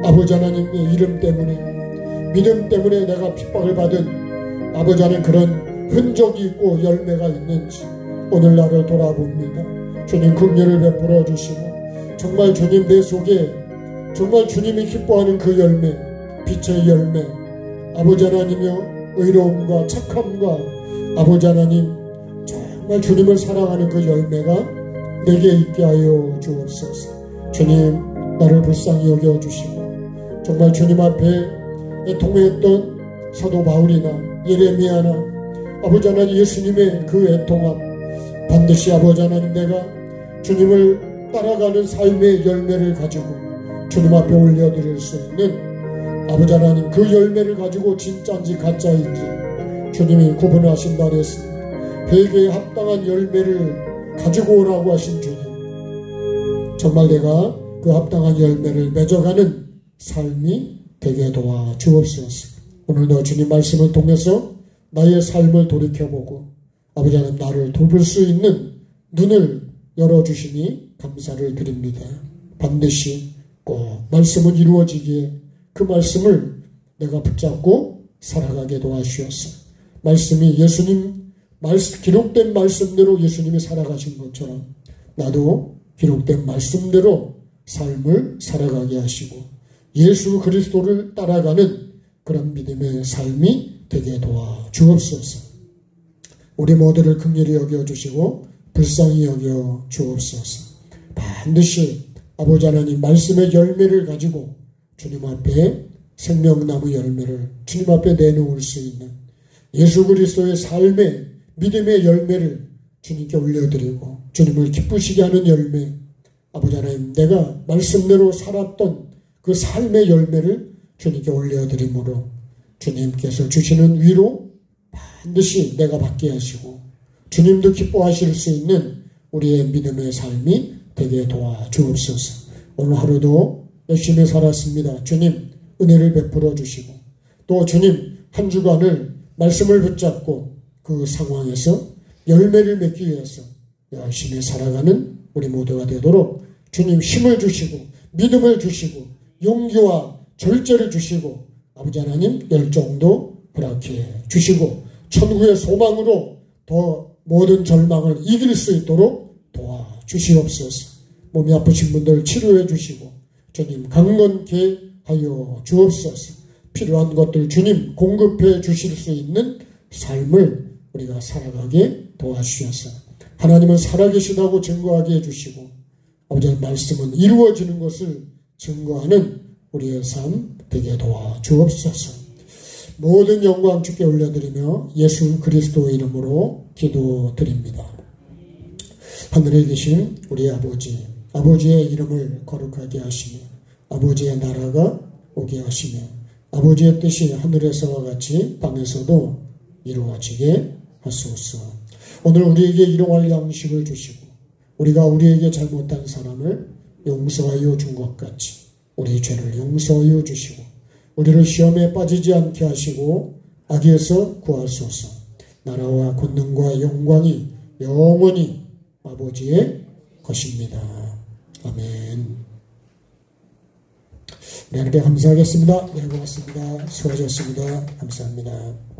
아버지 하나님의 이름 때문에 믿음 때문에 내가 핍박을 받은 아버지 하나님 그런 흔적이 있고 열매가 있는지 오늘 나를 돌아봅니다. 주님 긍휼을 베풀어 주시고 정말 주님 내 속에 정말 주님이 기뻐하는 그 열매, 빛의 열매, 아버지 하나님이여 의로움과 착함과 아버지 하나님 정말 주님을 사랑하는 그 열매가 내게 있게 하여 주옵소서. 주님 나를 불쌍히 여겨주시고 정말 주님 앞에 애통했던 사도 바울이나 예레미야나 아버지 하나님 예수님의 그 애통함 반드시 아버지 하나님 내가 주님을 따라가는 삶의 열매를 가지고 주님 앞에 올려드릴 수 있는 아버지 하나님 그 열매를 가지고 진짜인지 가짜인지 주님이 구분하신다 그랬습니다. 회개에 합당한 열매를 가지고 오라고 하신 주님, 정말 내가 그 합당한 열매를 맺어가는 삶이 되게 도와주옵소서. 오늘도 주님 말씀을 통해서 나의 삶을 돌이켜보고 아버지 하나님 나를 돕을 수 있는 눈을 열어주시니 감사를 드립니다. 반드시 꼭 말씀은 이루어지기에 그 말씀을 내가 붙잡고 살아가게 도와주셔서 말씀이 예수님 기록된 말씀대로 예수님이 살아가신 것처럼 나도 기록된 말씀대로 삶을 살아가게 하시고 예수 그리스도를 따라가는 그런 믿음의 삶이 되게 도와주옵소서. 우리 모두를 긍휼히 여겨주시고 불쌍히 여겨주옵소서. 반드시 아버지 하나님 말씀의 열매를 가지고 주님 앞에 생명나무 열매를 주님 앞에 내놓을 수 있는 예수 그리스도의 삶의 믿음의 열매를 주님께 올려드리고 주님을 기쁘시게 하는 열매, 아버지 하나님 내가 말씀대로 살았던 그 삶의 열매를 주님께 올려드림으로 주님께서 주시는 위로 반드시 내가 받게 하시고 주님도 기뻐하실 수 있는 우리의 믿음의 삶이 되게 도와주옵소서. 오늘 하루도 열심히 살았습니다. 주님 은혜를 베풀어 주시고 또 주님 한 주간을 말씀을 붙잡고 그 상황에서 열매를 맺기 위해서 열심히 살아가는 우리 모두가 되도록 주님 힘을 주시고 믿음을 주시고 용기와 절제를 주시고 아버지 하나님 열정도 허락해 주시고 천국의 소망으로 더 모든 절망을 이길 수 있도록 도와주시옵소서. 몸이 아프신 분들 치료해 주시고 주님 강건케 하여 주옵소서. 필요한 것들 주님 공급해 주실 수 있는 삶을 우리가 살아가게 도와주셔서 하나님은 살아계시다고 증거하게 해주시고 아버지의 말씀은 이루어지는 것을 증거하는 우리의 삶 되게 도와주옵소서. 모든 영광 주께 올려드리며 예수 그리스도의 이름으로 기도드립니다. 하늘에 계신 우리 아버지, 아버지의 이름을 거룩하게 하시며 아버지의 나라가 오게 하시며 아버지의 뜻이 하늘에서와 같이 땅에서도 이루어지게 하소서. 오늘 우리에게 일용할 양식을 주시고 우리가 우리에게 잘못한 사람을 용서하여 준 것 같이 우리 죄를 용서하여 주시고 우리를 시험에 빠지지 않게 하시고 악에서 구하소서. 나라와 권능과 영광이 영원히 아버지의 것입니다. 아멘. 네, 이렇게 감사하겠습니다. 네, 고맙습니다. 수고하셨습니다. 감사합니다.